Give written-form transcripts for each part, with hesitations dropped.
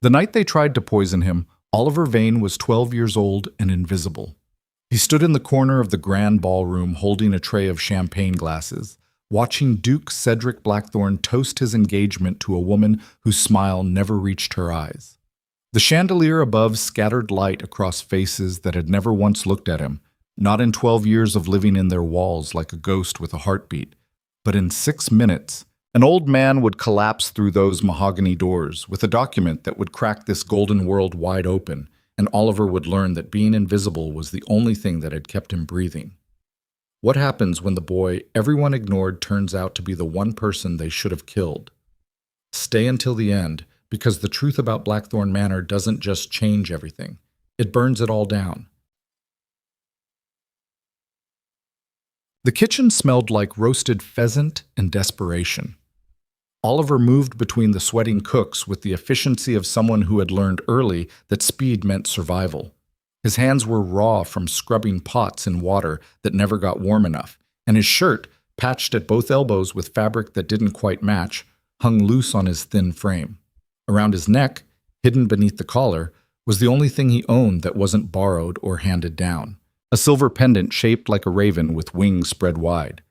The night they tried to poison him, Oliver Vane was 12 years old and invisible. He stood in the corner of the grand ballroom holding a tray of champagne glasses, watching Duke Cedric Blackthorne toast his engagement to a woman whose smile never reached her eyes. The chandelier above scattered light across faces that had never once looked at him, not in 12 years of living in their walls like a ghost with a heartbeat, but in 6 minutes. An old man would collapse through those mahogany doors with a document that would crack this golden world wide open, and Oliver would learn that being invisible was the only thing that had kept him breathing. What happens when the boy everyone ignored turns out to be the one person they should have killed? Stay until the end, because the truth about Blackthorn Manor doesn't just change everything. It burns it all down. The kitchen smelled like roasted pheasant and desperation. Oliver moved between the sweating cooks with the efficiency of someone who had learned early that speed meant survival. His hands were raw from scrubbing pots in water that never got warm enough, and his shirt, patched at both elbows with fabric that didn't quite match, hung loose on his thin frame. Around his neck, hidden beneath the collar, was the only thing he owned that wasn't borrowed or handed down, a silver pendant shaped like a raven with wings spread wide.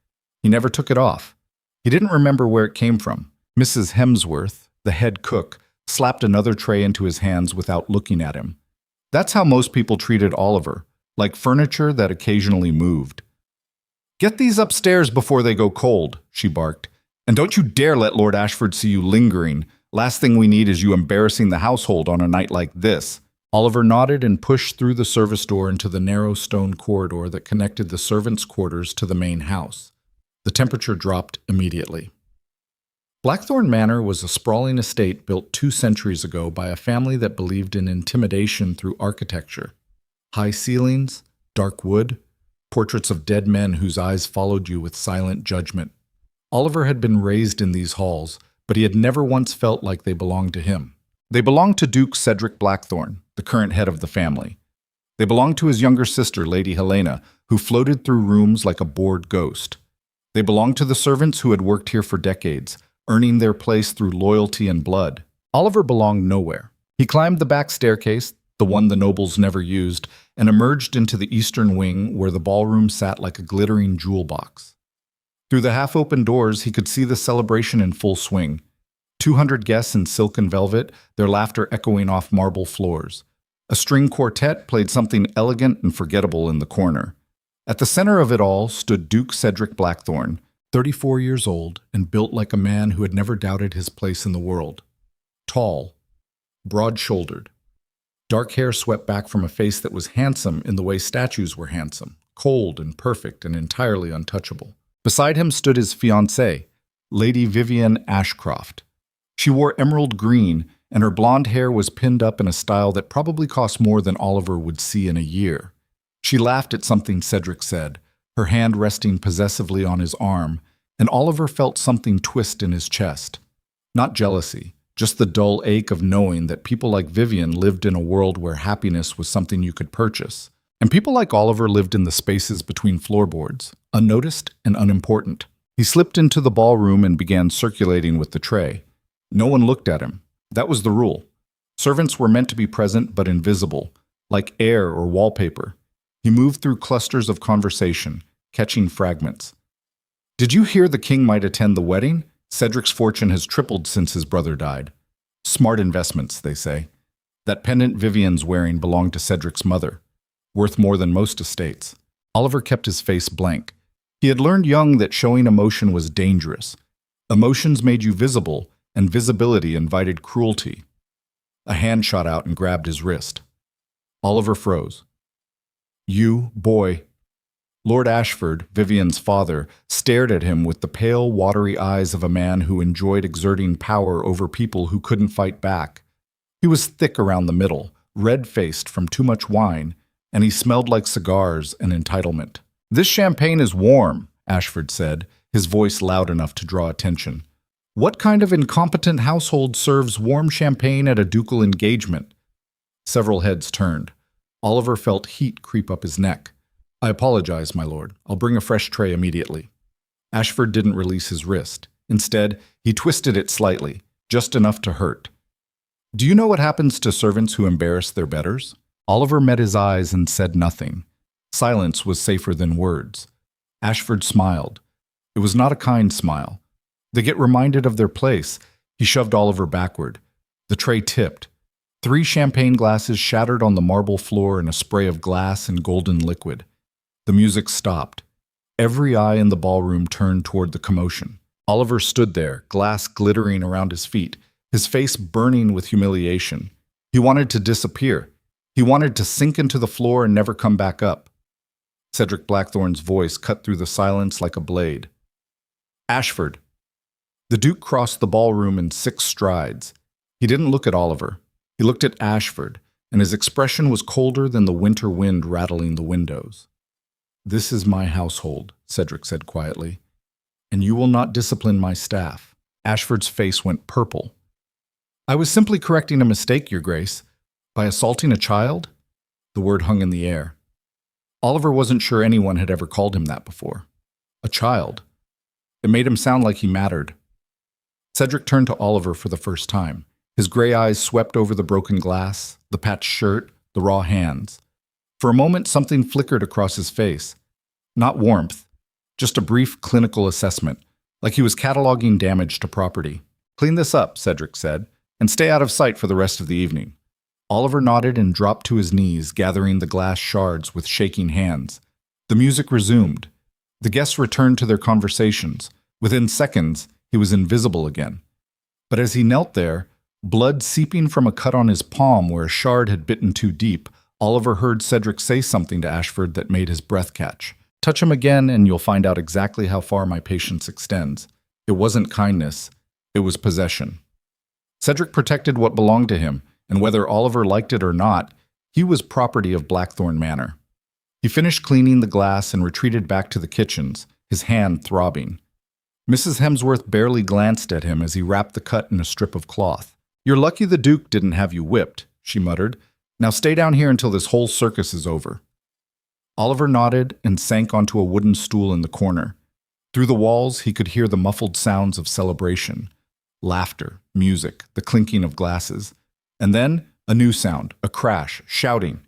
He never took it off. He didn't remember where it came from. Mrs. Hemsworth, the head cook, slapped another tray into his hands without looking at him. That's how most people treated Oliver, like furniture that occasionally moved. "Get these upstairs before they go cold," she barked. "And don't you dare let Lord Ashford see you lingering. Last thing we need is you embarrassing the household on a night like this." Oliver nodded and pushed through the service door into the narrow stone corridor that connected the servants' quarters to the main house. The temperature dropped immediately. Blackthorn Manor was a sprawling estate built 2 centuries ago by a family that believed in intimidation through architecture. High ceilings, dark wood, portraits of dead men whose eyes followed you with silent judgment. Oliver had been raised in these halls, but he had never once felt like they belonged to him. They belonged to Duke Cedric Blackthorne, the current head of the family. They belonged to his younger sister, Lady Helena, who floated through rooms like a bored ghost. They belonged to the servants who had worked here for decades, earning their place through loyalty and blood. Oliver belonged nowhere. He climbed the back staircase, the one the nobles never used, and emerged into the eastern wing where the ballroom sat like a glittering jewel box. Through the half-open doors, he could see the celebration in full swing. 200 guests in silk and velvet, their laughter echoing off marble floors. A string quartet played something elegant and forgettable in the corner. At the center of it all stood Duke Cedric Blackthorne, 34 years old and built like a man who had never doubted his place in the world. Tall, broad-shouldered. Dark hair swept back from a face that was handsome in the way statues were handsome, cold and perfect and entirely untouchable. Beside him stood his fiancée, Lady Vivian Ashcroft. She wore emerald green, and her blonde hair was pinned up in a style that probably cost more than Oliver would see in a year. She laughed at something Cedric said, her hand resting possessively on his arm, and Oliver felt something twist in his chest. Not jealousy, just the dull ache of knowing that people like Vivian lived in a world where happiness was something you could purchase. And people like Oliver lived in the spaces between floorboards, unnoticed and unimportant. He slipped into the ballroom and began circulating with the tray. No one looked at him. That was the rule. Servants were meant to be present but invisible, like air or wallpaper. He moved through clusters of conversation, catching fragments. "Did you hear the king might attend the wedding? Cedric's fortune has tripled since his brother died. Smart investments, they say. That pendant Vivian's wearing belonged to Cedric's mother, worth more than most estates." Oliver kept his face blank. He had learned young that showing emotion was dangerous. Emotions made you visible, and visibility invited cruelty. A hand shot out and grabbed his wrist. Oliver froze. "You, boy." Lord Ashford, Vivian's father, stared at him with the pale, watery eyes of a man who enjoyed exerting power over people who couldn't fight back. He was thick around the middle, red-faced from too much wine, and he smelled like cigars and entitlement. "This champagne is warm," Ashford said, his voice loud enough to draw attention. "What kind of incompetent household serves warm champagne at a ducal engagement?" Several heads turned. Oliver felt heat creep up his neck. "I apologize, my lord. I'll bring a fresh tray immediately." Ashford didn't release his wrist. Instead, he twisted it slightly, just enough to hurt. Do you know what happens to servants who embarrass their betters? Oliver met his eyes and said nothing. Silence was safer than words. Ashford smiled. It was not a kind smile. They get reminded of their place. He shoved Oliver backward. The tray tipped. 3 champagne glasses shattered on the marble floor in a spray of glass and golden liquid. The music stopped. Every eye in the ballroom turned toward the commotion. Oliver stood there, glass glittering around his feet, his face burning with humiliation. He wanted to disappear. He wanted to sink into the floor and never come back up. Cedric Blackthorne's voice cut through the silence like a blade. Ashford. The Duke crossed the ballroom in 6 strides. He didn't look at Oliver. He looked at Ashford, and his expression was colder than the winter wind rattling the windows. This is my household, Cedric said quietly, and you will not discipline my staff. Ashford's face went purple. I was simply correcting a mistake, Your Grace. By assaulting a child? The word hung in the air. Oliver wasn't sure anyone had ever called him that before. A child. It made him sound like he mattered. Cedric turned to Oliver for the first time. His gray eyes swept over the broken glass, the patched shirt, the raw hands. For a moment, something flickered across his face. Not warmth, just a brief clinical assessment, like he was cataloging damage to property. Clean this up, Cedric said, and stay out of sight for the rest of the evening. Oliver nodded and dropped to his knees, gathering the glass shards with shaking hands. The music resumed. The guests returned to their conversations. Within seconds, he was invisible again. But as he knelt there, blood seeping from a cut on his palm where a shard had bitten too deep, Oliver heard Cedric say something to Ashford that made his breath catch. Touch him again and you'll find out exactly how far my patience extends. It wasn't kindness, it was possession. Cedric protected what belonged to him, and whether Oliver liked it or not, he was property of Blackthorne Manor. He finished cleaning the glass and retreated back to the kitchens, his hand throbbing. Mrs. Hemsworth barely glanced at him as he wrapped the cut in a strip of cloth. You're lucky the Duke didn't have you whipped, she muttered. Now stay down here until this whole circus is over. Oliver nodded and sank onto a wooden stool in the corner. Through the walls, he could hear the muffled sounds of celebration. Laughter, music, the clinking of glasses. And then, a new sound, a crash, shouting.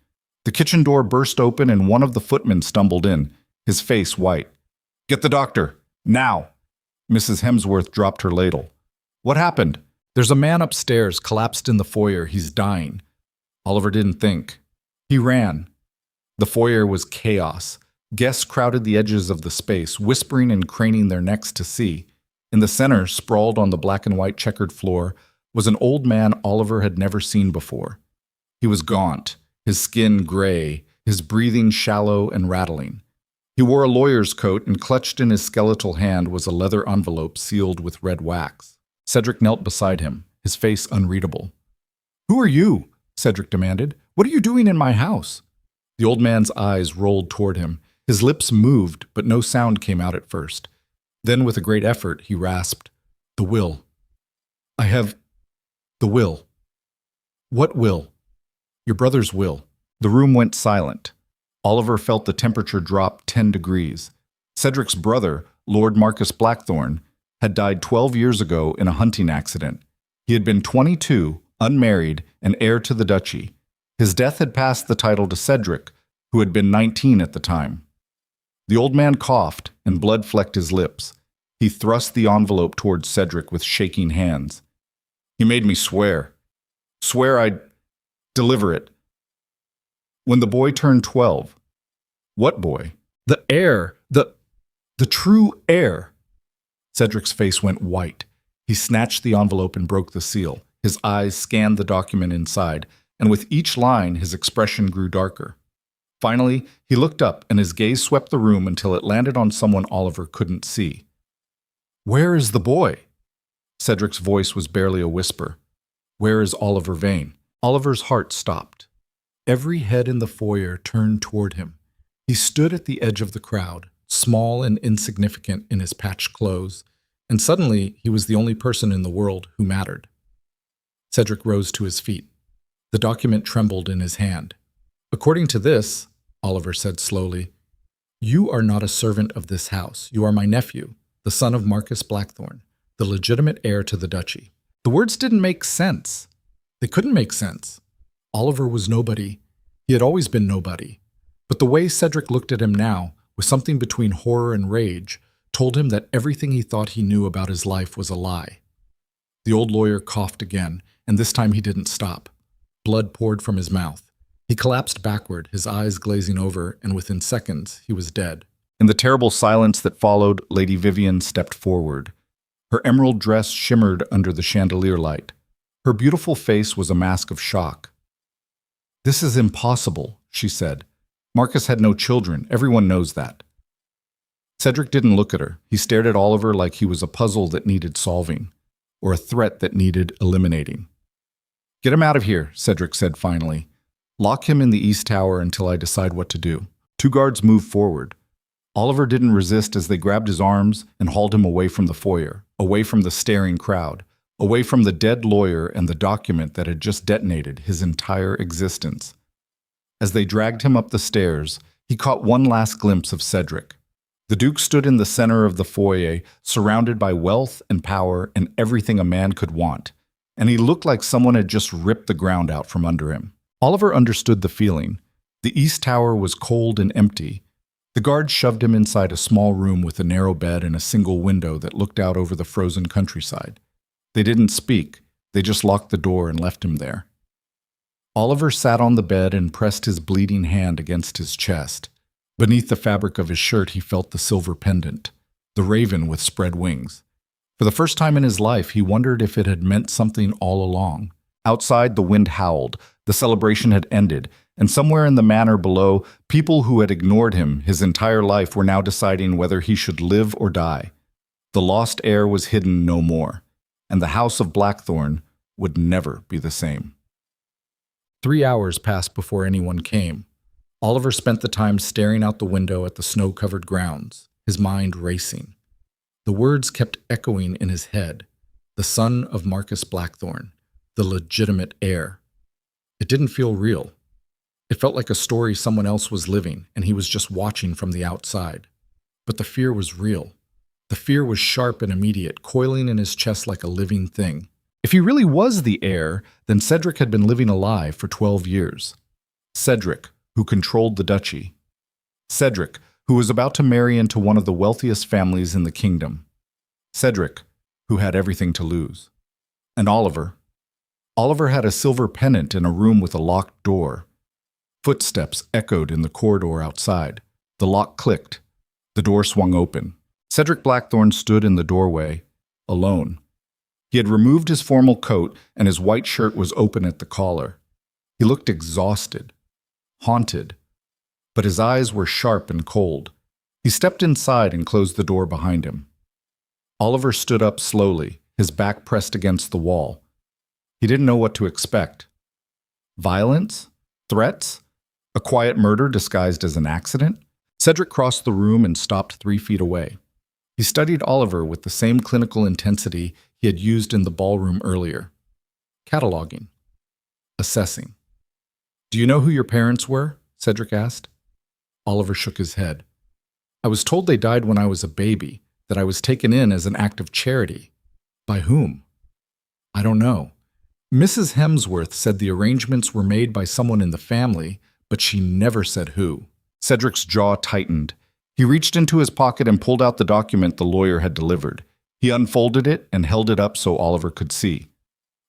The kitchen door burst open and one of the footmen stumbled in, his face white. Get the doctor, now! Mrs. Hemsworth dropped her ladle. What happened? There's a man upstairs, collapsed in the foyer. He's dying. Oliver didn't think. He ran. The foyer was chaos. Guests crowded the edges of the space, whispering and craning their necks to see. In the center, sprawled on the black and white checkered floor, was an old man Oliver had never seen before. He was gaunt, his skin gray, his breathing shallow and rattling. He wore a lawyer's coat, and clutched in his skeletal hand was a leather envelope sealed with red wax. Cedric knelt beside him, his face unreadable. Who are you? Cedric demanded. What are you doing in my house? The old man's eyes rolled toward him. His lips moved, but no sound came out at first. Then, with a great effort, he rasped, The will. I have the will. What will? Your brother's will. The room went silent. Oliver felt the temperature drop 10 degrees. Cedric's brother, Lord Marcus Blackthorne, had died 12 years ago in a hunting accident. He had been 22, unmarried, and heir to the duchy. His death had passed the title to Cedric, who had been 19 at the time. The old man coughed, and blood flecked his lips. He thrust the envelope towards Cedric with shaking hands. He made me swear. Swear I'd deliver it. When the boy turned 12. What boy? The heir. The true heir. Cedric's face went white. He snatched the envelope and broke the seal. His eyes scanned the document inside, and with each line his expression grew darker. Finally, he looked up, and his gaze swept the room until it landed on someone Oliver couldn't see. Where is the boy? Cedric's voice was barely a whisper. Where is Oliver Vane? Oliver's heart stopped. Every head in the foyer turned toward him. He stood at the edge of the crowd, small and insignificant in his patched clothes, and suddenly he was the only person in the world who mattered. Cedric rose to his feet. The document trembled in his hand. According to this, Oliver said slowly, you are not a servant of this house. You are my nephew, the son of Marcus Blackthorne, the legitimate heir to the duchy. The words didn't make sense. They couldn't make sense. Oliver was nobody. He had always been nobody. But the way Cedric looked at him now, with something between horror and rage, told him that everything he thought he knew about his life was a lie. The old lawyer coughed again, and this time he didn't stop. Blood poured from his mouth. He collapsed backward, his eyes glazing over, and within seconds, he was dead. In the terrible silence that followed, Lady Vivian stepped forward. Her emerald dress shimmered under the chandelier light. Her beautiful face was a mask of shock. "This is impossible," she said. "Marcus had no children. Everyone knows that." Cedric didn't look at her. He stared at Oliver like he was a puzzle that needed solving, or a threat that needed eliminating. "Get him out of here," Cedric said finally. "Lock him in the East Tower until I decide what to do." Two guards moved forward. Oliver didn't resist as they grabbed his arms and hauled him away from the foyer, away from the staring crowd, away from the dead lawyer and the document that had just detonated his entire existence. As they dragged him up the stairs, he caught one last glimpse of Cedric. The Duke stood in the center of the foyer, surrounded by wealth and power and everything a man could want, and he looked like someone had just ripped the ground out from under him. Oliver understood the feeling. The East Tower was cold and empty. The guards shoved him inside a small room with a narrow bed and a single window that looked out over the frozen countryside. They didn't speak. They just locked the door and left him there. Oliver sat on the bed and pressed his bleeding hand against his chest. Beneath the fabric of his shirt, he felt the silver pendant, the raven with spread wings. For the first time in his life, he wondered if it had meant something all along. Outside, the wind howled. The celebration had ended, and somewhere in the manor below, people who had ignored him his entire life were now deciding whether he should live or die. The lost heir was hidden no more, and the house of Blackthorn would never be the same. 3 hours passed before anyone came. Oliver spent the time staring out the window at the snow-covered grounds, his mind racing. The words kept echoing in his head. The son of Marcus Blackthorn, the legitimate heir. It didn't feel real. It felt like a story someone else was living, and he was just watching from the outside. But the fear was real. The fear was sharp and immediate, coiling in his chest like a living thing. If he really was the heir, then Cedric had been living a lie for 12 years. Cedric, who controlled the duchy. Cedric, who was about to marry into one of the wealthiest families in the kingdom. Cedric, who had everything to lose. And Oliver. Oliver had a silver pennant in a room with a locked door. Footsteps echoed in the corridor outside. The lock clicked. The door swung open. Cedric Blackthorn stood in the doorway, alone. He had removed his formal coat, and his white shirt was open at the collar. He looked exhausted, haunted, but his eyes were sharp and cold. He stepped inside and closed the door behind him. Oliver stood up slowly, his back pressed against the wall. He didn't know what to expect. Violence? Threats? A quiet murder disguised as an accident? Cedric crossed the room and stopped 3 feet away. He studied Oliver with the same clinical intensity he had used in the ballroom earlier. Cataloging. Assessing. "Do you know who your parents were?" Cedric asked. Oliver shook his head. "I was told they died when I was a baby, that I was taken in as an act of charity." "By whom?" "I don't know. Mrs. Hemsworth said the arrangements were made by someone in the family, but she never said who." Cedric's jaw tightened. He reached into his pocket and pulled out the document the lawyer had delivered. He unfolded it and held it up so Oliver could see.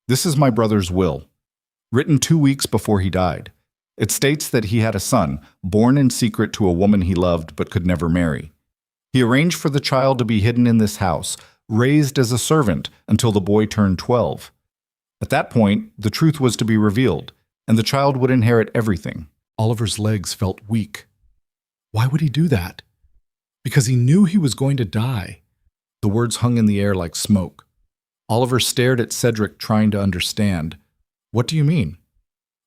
"This is my brother's will, written 2 weeks before he died. It states that he had a son, born in secret to a woman he loved but could never marry. He arranged for the child to be hidden in this house, raised as a servant until the boy turned 12. At that point, the truth was to be revealed, and the child would inherit everything." Oliver's legs felt weak. Why would he do that? Because he knew he was going to die. The words hung in the air like smoke. Oliver stared at Cedric, trying to understand. "What do you mean?"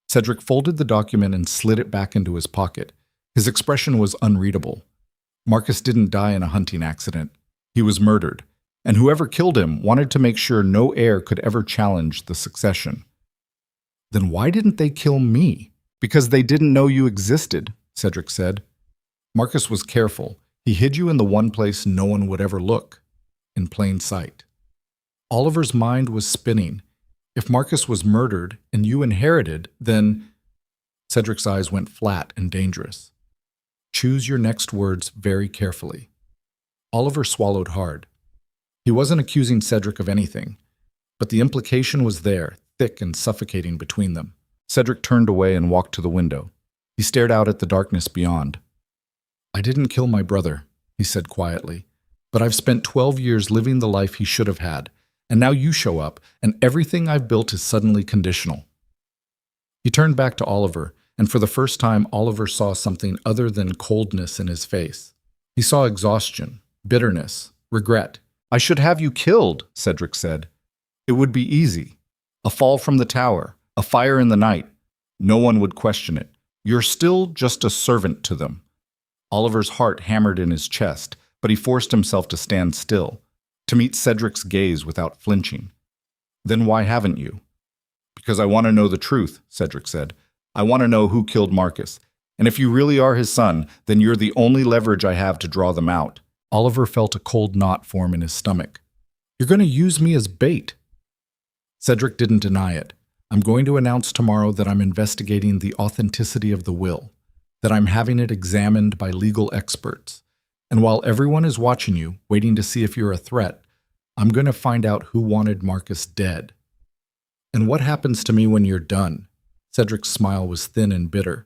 Cedric folded the document and slid it back into his pocket. His expression was unreadable. Marcus didn't die in a hunting accident. He was murdered, and whoever killed him wanted to make sure no heir could ever challenge the succession. "Then why didn't they kill me?" "Because they didn't know you existed," Cedric said. Marcus was careful. He hid you in the one place no one would ever look, in plain sight. Oliver's mind was spinning. If Marcus was murdered and you inherited, then... Cedric's eyes went flat and dangerous. Choose your next words very carefully. Oliver swallowed hard. He wasn't accusing Cedric of anything, but the implication was there, thick and suffocating between them. Cedric turned away and walked to the window. He stared out at the darkness beyond. I didn't kill my brother, he said quietly, but I've spent 12 years living the life he should have had, and now you show up, and everything I've built is suddenly conditional. He turned back to Oliver, and for the first time Oliver saw something other than coldness in his face. He saw exhaustion, bitterness, regret. I should have you killed, Cedric said. It would be easy. A fall from the tower, a fire in the night. No one would question it. You're still just a servant to them. Oliver's heart hammered in his chest, but he forced himself to stand still, to meet Cedric's gaze without flinching. Then why haven't you? Because I want to know the truth, Cedric said. I want to know who killed Marcus. And if you really are his son, then you're the only leverage I have to draw them out. Oliver felt a cold knot form in his stomach. You're going to use me as bait. Cedric didn't deny it. I'm going to announce tomorrow that I'm investigating the authenticity of the will, that I'm having it examined by legal experts. And while everyone is watching you, waiting to see if you're a threat, I'm going to find out who wanted Marcus dead. And what happens to me when you're done? Cedric's smile was thin and bitter.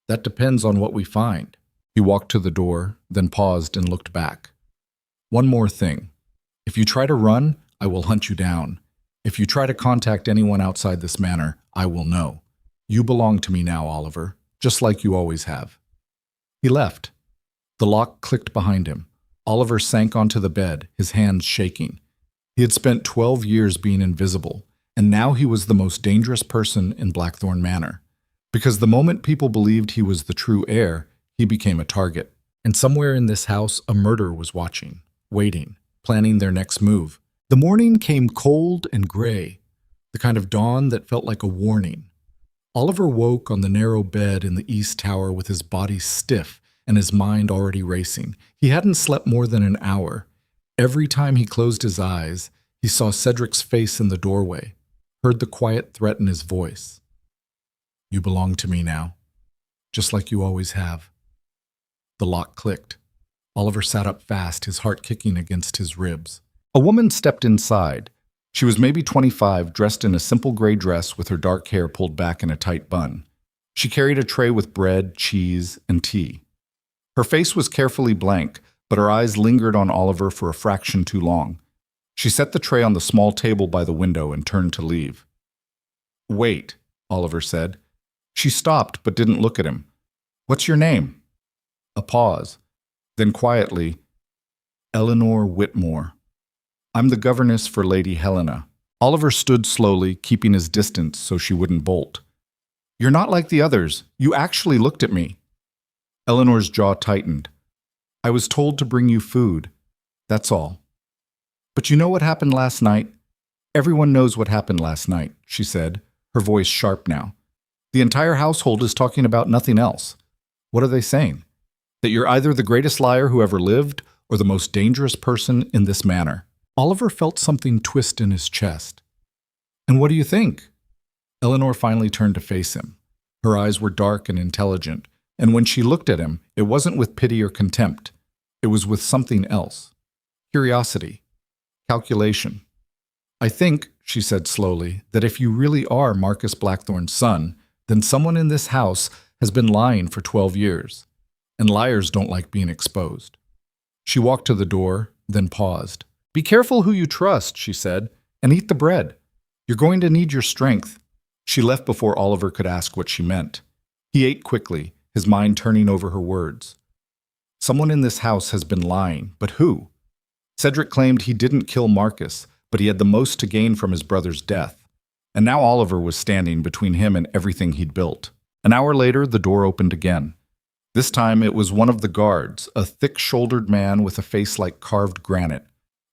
That depends on what we find. He walked to the door, then paused and looked back. One more thing. If you try to run, I will hunt you down. If you try to contact anyone outside this manor, I will know. You belong to me now, Oliver, just like you always have. He left. The lock clicked behind him. Oliver sank onto the bed, his hands shaking. He had spent 12 years being invisible, and now he was the most dangerous person in Blackthorn Manor. Because the moment people believed he was the true heir, he became a target. And somewhere in this house, a murderer was watching, waiting, planning their next move. The morning came cold and gray, the kind of dawn that felt like a warning. Oliver woke on the narrow bed in the east tower with his body stiff and his mind already racing. He hadn't slept more than an hour. Every time he closed his eyes, he saw Cedric's face in the doorway, heard the quiet threat in his voice. You belong to me now, just like you always have. The lock clicked. Oliver sat up fast, his heart kicking against his ribs. A woman stepped inside. She was maybe 25, dressed in a simple gray dress with her dark hair pulled back in a tight bun. She carried a tray with bread, cheese, and tea. Her face was carefully blank, but her eyes lingered on Oliver for a fraction too long. She set the tray on the small table by the window and turned to leave. Wait, Oliver said. She stopped but didn't look at him. What's your name? A pause. Then quietly, Eleanor Whitmore. I'm the governess for Lady Helena. Oliver stood slowly, keeping his distance so she wouldn't bolt. You're not like the others. You actually looked at me. Eleanor's jaw tightened. I was told to bring you food. That's all. But you know what happened last night? Everyone knows what happened last night, she said, her voice sharp now. The entire household is talking about nothing else. What are they saying? That you're either the greatest liar who ever lived or the most dangerous person in this manor. Oliver felt something twist in his chest. And what do you think? Eleanor finally turned to face him. Her eyes were dark and intelligent, and when she looked at him, it wasn't with pity or contempt. It was with something else. Curiosity. Calculation. I think, she said slowly, that if you really are Marcus Blackthorn's son, then someone in this house has been lying for 12 years. And liars don't like being exposed. She walked to the door, then paused. Be careful who you trust, she said, and eat the bread. You're going to need your strength. She left before Oliver could ask what she meant. He ate quickly, his mind turning over her words. Someone in this house has been lying, but who? Cedric claimed he didn't kill Marcus, but he had the most to gain from his brother's death. And now Oliver was standing between him and everything he'd built. An hour later, the door opened again. This time it was one of the guards, a thick-shouldered man with a face like carved granite.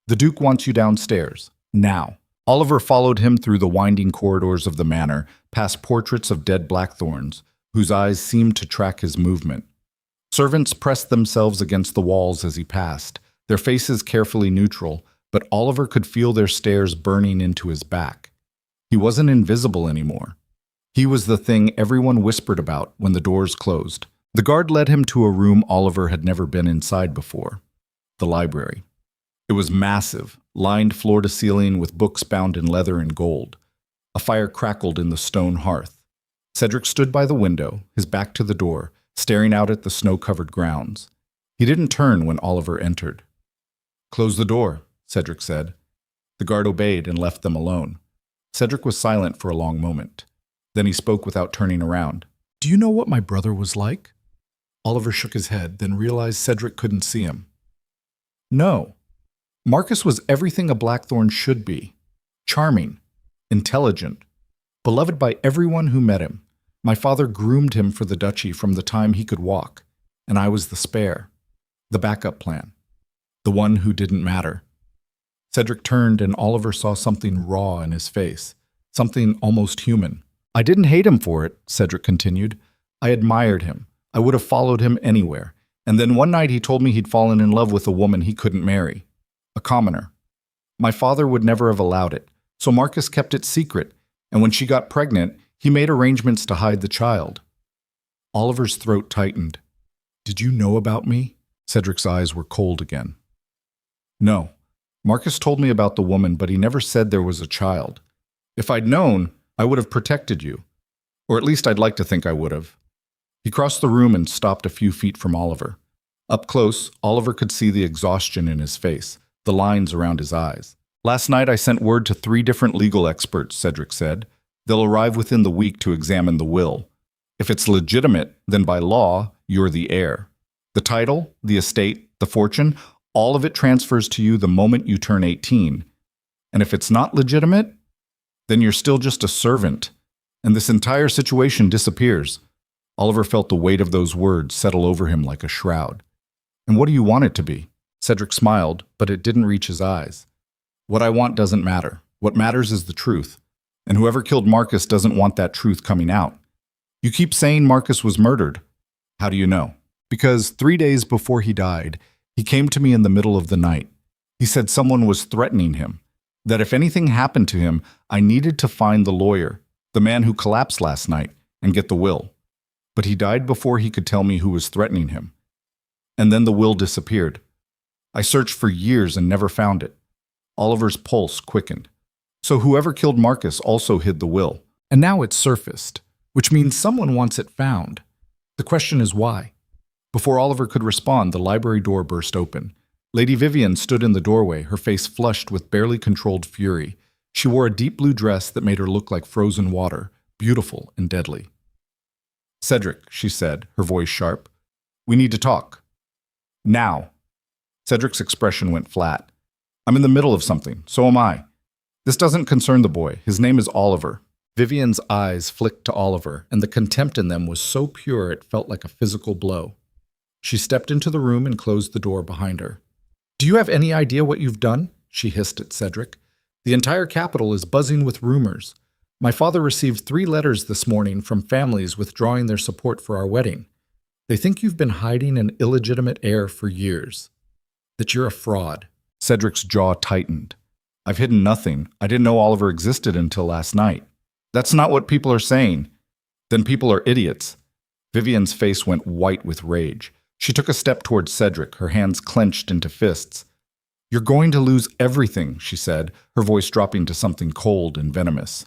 The Duke wants you downstairs, now. Oliver followed him through the winding corridors of the manor, past portraits of dead Blackthorns, whose eyes seemed to track his movement. Servants pressed themselves against the walls as he passed, their faces carefully neutral, but Oliver could feel their stares burning into his back. He wasn't invisible anymore. He was the thing everyone whispered about when the doors closed. The guard led him to a room Oliver had never been inside before, the library. It was massive, lined floor to ceiling with books bound in leather and gold. A fire crackled in the stone hearth. Cedric stood by the window, his back to the door, staring out at the snow-covered grounds. He didn't turn when Oliver entered. "Close the door," Cedric said. The guard obeyed and left them alone. Cedric was silent for a long moment. Then he spoke without turning around. "Do you know what my brother was like?" Oliver shook his head, then realized Cedric couldn't see him. "No. Marcus was everything a Blackthorn should be. Charming, intelligent, beloved by everyone who met him. My father groomed him for the duchy from the time he could walk, and I was the spare, the backup plan, the one who didn't matter." Cedric turned and Oliver saw something raw in his face, something almost human. "I didn't hate him for it," Cedric continued. "I admired him. I would have followed him anywhere. And then one night he told me he'd fallen in love with a woman he couldn't marry, a commoner. My father would never have allowed it, so Marcus kept it secret, and when she got pregnant, he made arrangements to hide the child." Oliver's throat tightened. "Did you know about me?" Cedric's eyes were cold again. "No. Marcus told me about the woman, but he never said there was a child. If I'd known, I would have protected you. Or at least I'd like to think I would have." He crossed the room and stopped a few feet from Oliver. Up close, Oliver could see the exhaustion in his face, the lines around his eyes. "Last night I sent word to 3 different legal experts," Cedric said. "They'll arrive within the week to examine the will. If it's legitimate, then by law, you're the heir. The title, the estate, the fortune, all of it transfers to you the moment you turn 18. And if it's not legitimate, then you're still just a servant, and this entire situation disappears." Oliver felt the weight of those words settle over him like a shroud. "And what do you want it to be?" Cedric smiled, but it didn't reach his eyes. "What I want doesn't matter. What matters is the truth. And whoever killed Marcus doesn't want that truth coming out. You keep saying Marcus was murdered. How do you know?" "Because 3 days before he died, he came to me in the middle of the night. He said someone was threatening him, that if anything happened to him, I needed to find the lawyer, the man who collapsed last night, and get the will. But he died before he could tell me who was threatening him. And then the will disappeared. I searched for years and never found it." Oliver's pulse quickened. "So whoever killed Marcus also hid the will. And now it's surfaced, which means someone wants it found. The question is why?" Before Oliver could respond, the library door burst open. Lady Vivian stood in the doorway, her face flushed with barely controlled fury. She wore a deep blue dress that made her look like frozen water, beautiful and deadly. "Cedric," she said, her voice sharp, "we need to talk. Now." Cedric's expression went flat. "I'm in the middle of something, so am I. This doesn't concern the boy. His name is Oliver." Vivian's eyes flicked to Oliver, and the contempt in them was so pure it felt like a physical blow. She stepped into the room and closed the door behind her. "Do you have any idea what you've done?" she hissed at Cedric. "The entire capital is buzzing with rumors. My father received 3 letters this morning from families withdrawing their support for our wedding. They think you've been hiding an illegitimate heir for years. That you're a fraud." Cedric's jaw tightened. "I've hidden nothing. I didn't know Oliver existed until last night." "That's not what people are saying." "Then people are idiots." Vivian's face went white with rage. She took a step towards Cedric, her hands clenched into fists. "You're going to lose everything," she said, her voice dropping to something cold and venomous.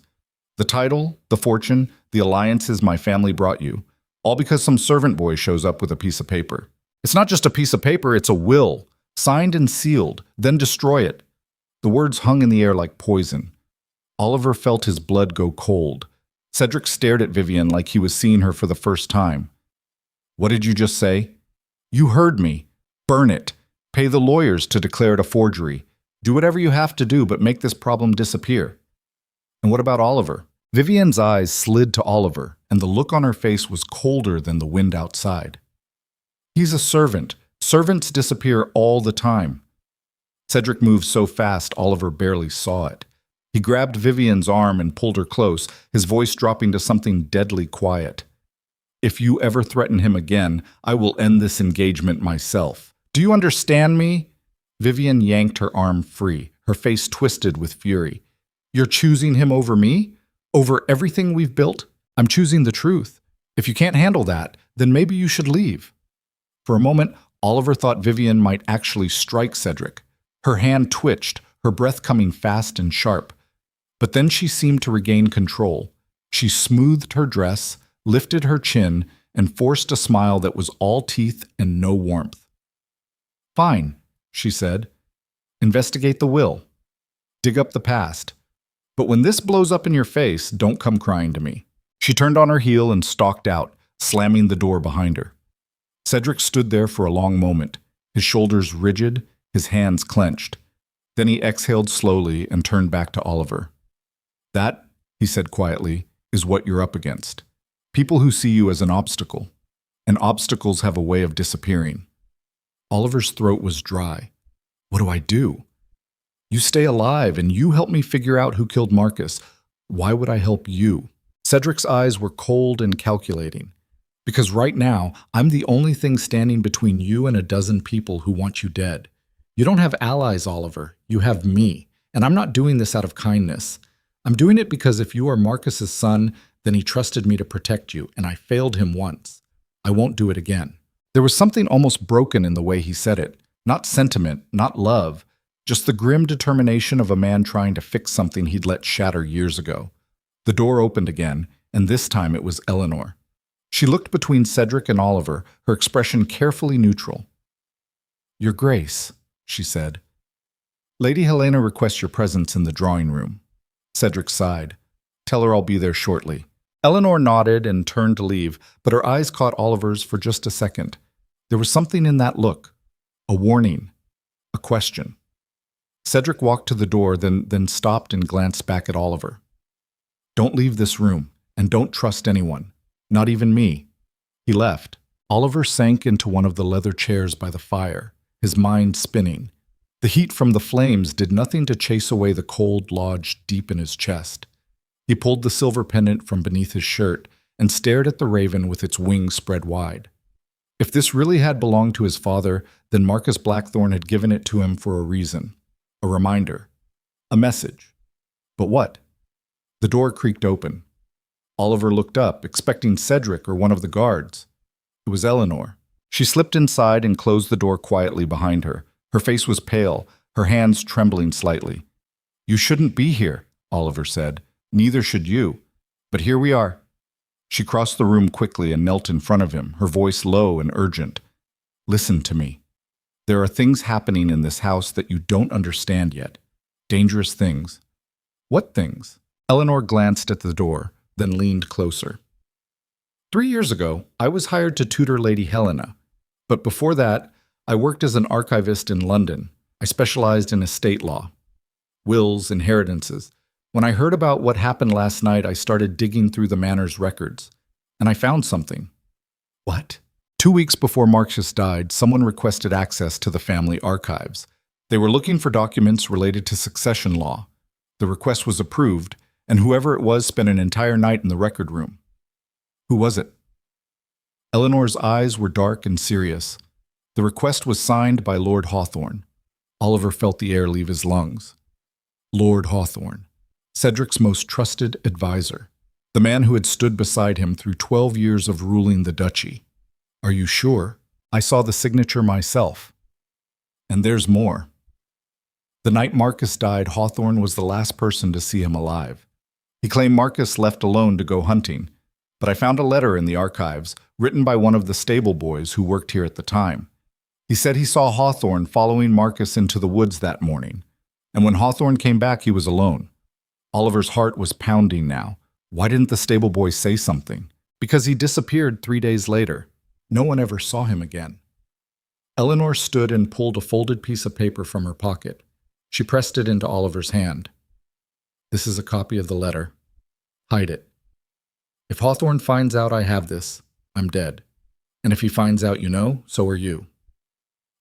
"The title, the fortune, the alliances my family brought you, all because some servant boy shows up with a piece of paper. It's not just a piece of paper, it's a will, signed and sealed, then destroy it." The words hung in the air like poison. Oliver felt his blood go cold. Cedric stared at Vivian like he was seeing her for the first time. "What did you just say?" "You heard me. Burn it. Pay the lawyers to declare it a forgery. Do whatever you have to do, but make this problem disappear." "And what about Oliver?" Vivian's eyes slid to Oliver, and the look on her face was colder than the wind outside. "He's a servant. Servants disappear all the time." Cedric moved so fast Oliver barely saw it. He grabbed Vivian's arm and pulled her close, his voice dropping to something deadly quiet. "If you ever threaten him again, I will end this engagement myself. Do you understand me?" Vivian yanked her arm free, her face twisted with fury. You're choosing him over me? Over everything we've built? I'm choosing the truth. If you can't handle that, then maybe you should leave. For a moment, Oliver thought Vivian might actually strike Cedric. Her hand twitched, her breath coming fast and sharp. But then she seemed to regain control. She smoothed her dress, lifted her chin, and forced a smile that was all teeth and no warmth. Fine, she said. Investigate the will. Dig up the past. But when this blows up in your face, don't come crying to me. She turned on her heel and stalked out, slamming the door behind her. Cedric stood there for a long moment, his shoulders rigid, his hands clenched. Then he exhaled slowly and turned back to Oliver. That, he said quietly, is what you're up against. People who see you as an obstacle. And obstacles have a way of disappearing. Oliver's throat was dry. What do I do? You stay alive and you help me figure out who killed Marcus. Why would I help you? Cedric's eyes were cold and calculating. Because right now, I'm the only thing standing between you and a dozen people who want you dead. You don't have allies, Oliver. You have me. And I'm not doing this out of kindness. I'm doing it because if you are Marcus's son, then he trusted me to protect you, and I failed him once. I won't do it again. There was something almost broken in the way he said it. Not sentiment, not love, just the grim determination of a man trying to fix something he'd let shatter years ago. The door opened again, and this time it was Eleanor. She looked between Cedric and Oliver, her expression carefully neutral. Your Grace, she said. Lady Helena requests your presence in the drawing room. Cedric sighed. Tell her I'll be there shortly. Eleanor nodded and turned to leave, but her eyes caught Oliver's for just a second. There was something in that look. A warning. A question. Cedric walked to the door, then stopped and glanced back at Oliver. Don't leave this room, and don't trust anyone. Not even me. He left. Oliver sank into one of the leather chairs by the fire, his mind spinning. The heat from the flames did nothing to chase away the cold lodged deep in his chest. He pulled the silver pendant from beneath his shirt and stared at the raven with its wings spread wide. If this really had belonged to his father, then Marcus Blackthorne had given it to him for a reason. A reminder. A message. But what? The door creaked open. Oliver looked up, expecting Cedric or one of the guards. It was Eleanor. She slipped inside and closed the door quietly behind her. Her face was pale, her hands trembling slightly. You shouldn't be here, Oliver said. Neither should you. But here we are. She crossed the room quickly and knelt in front of him, her voice low and urgent. Listen to me. There are things happening in this house that you don't understand yet. Dangerous things. What things? Eleanor glanced at the door, then leaned closer. 3 years ago, I was hired to tutor Lady Helena. But before that, I worked as an archivist in London. I specialized in estate law. Wills, inheritances. When I heard about what happened last night, I started digging through the manor's records. And I found something. What? 2 weeks before Marcus died, someone requested access to the family archives. They were looking for documents related to succession law. The request was approved, and whoever it was spent an entire night in the record room. Who was it? Eleanor's eyes were dark and serious. The request was signed by Lord Hawthorne. Oliver felt the air leave his lungs. Lord Hawthorne, Cedric's most trusted advisor, the man who had stood beside him through 12 years of ruling the duchy. Are you sure? I saw the signature myself. And there's more. The night Marcus died, Hawthorne was the last person to see him alive. He claimed Marcus left alone to go hunting, but I found a letter in the archives written by one of the stable boys who worked here at the time. He said he saw Hawthorne following Marcus into the woods that morning, and when Hawthorne came back, he was alone. Oliver's heart was pounding now. Why didn't the stable boy say something? Because he disappeared 3 days later. No one ever saw him again. Eleanor stood and pulled a folded piece of paper from her pocket. She pressed it into Oliver's hand. This is a copy of the letter. Hide it. If Hawthorne finds out I have this, I'm dead. And if he finds out you know, so are you.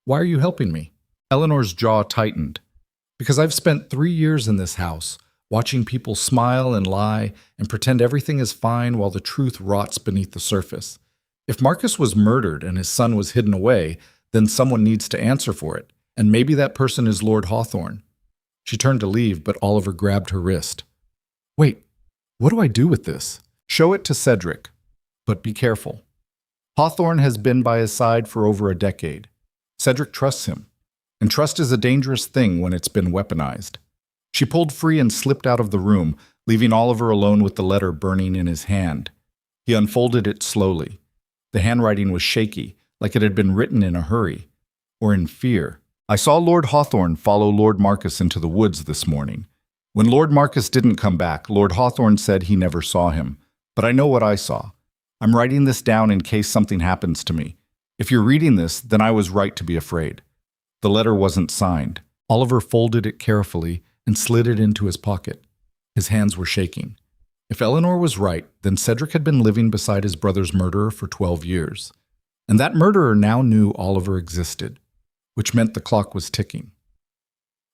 Why are you helping me? Eleanor's jaw tightened. Because I've spent 3 years in this house, watching people smile and lie and pretend everything is fine while the truth rots beneath the surface. If Marcus was murdered and his son was hidden away, then someone needs to answer for it, and maybe that person is Lord Hawthorne. She turned to leave, but Oliver grabbed her wrist. Wait, what do I do with this? Show it to Cedric, but be careful. Hawthorne has been by his side for over a decade. Cedric trusts him, and trust is a dangerous thing when it's been weaponized. She pulled free and slipped out of the room, leaving Oliver alone with the letter burning in his hand. He unfolded it slowly. The handwriting was shaky, like it had been written in a hurry, or in fear. I saw Lord Hawthorne follow Lord Marcus into the woods this morning. When Lord Marcus didn't come back, Lord Hawthorne said he never saw him. But I know what I saw. I'm writing this down in case something happens to me. If you're reading this, then I was right to be afraid. The letter wasn't signed. Oliver folded it carefully and slid it into his pocket. His hands were shaking. If Eleanor was right, then Cedric had been living beside his brother's murderer for 12 years. And that murderer now knew Oliver existed, which meant the clock was ticking.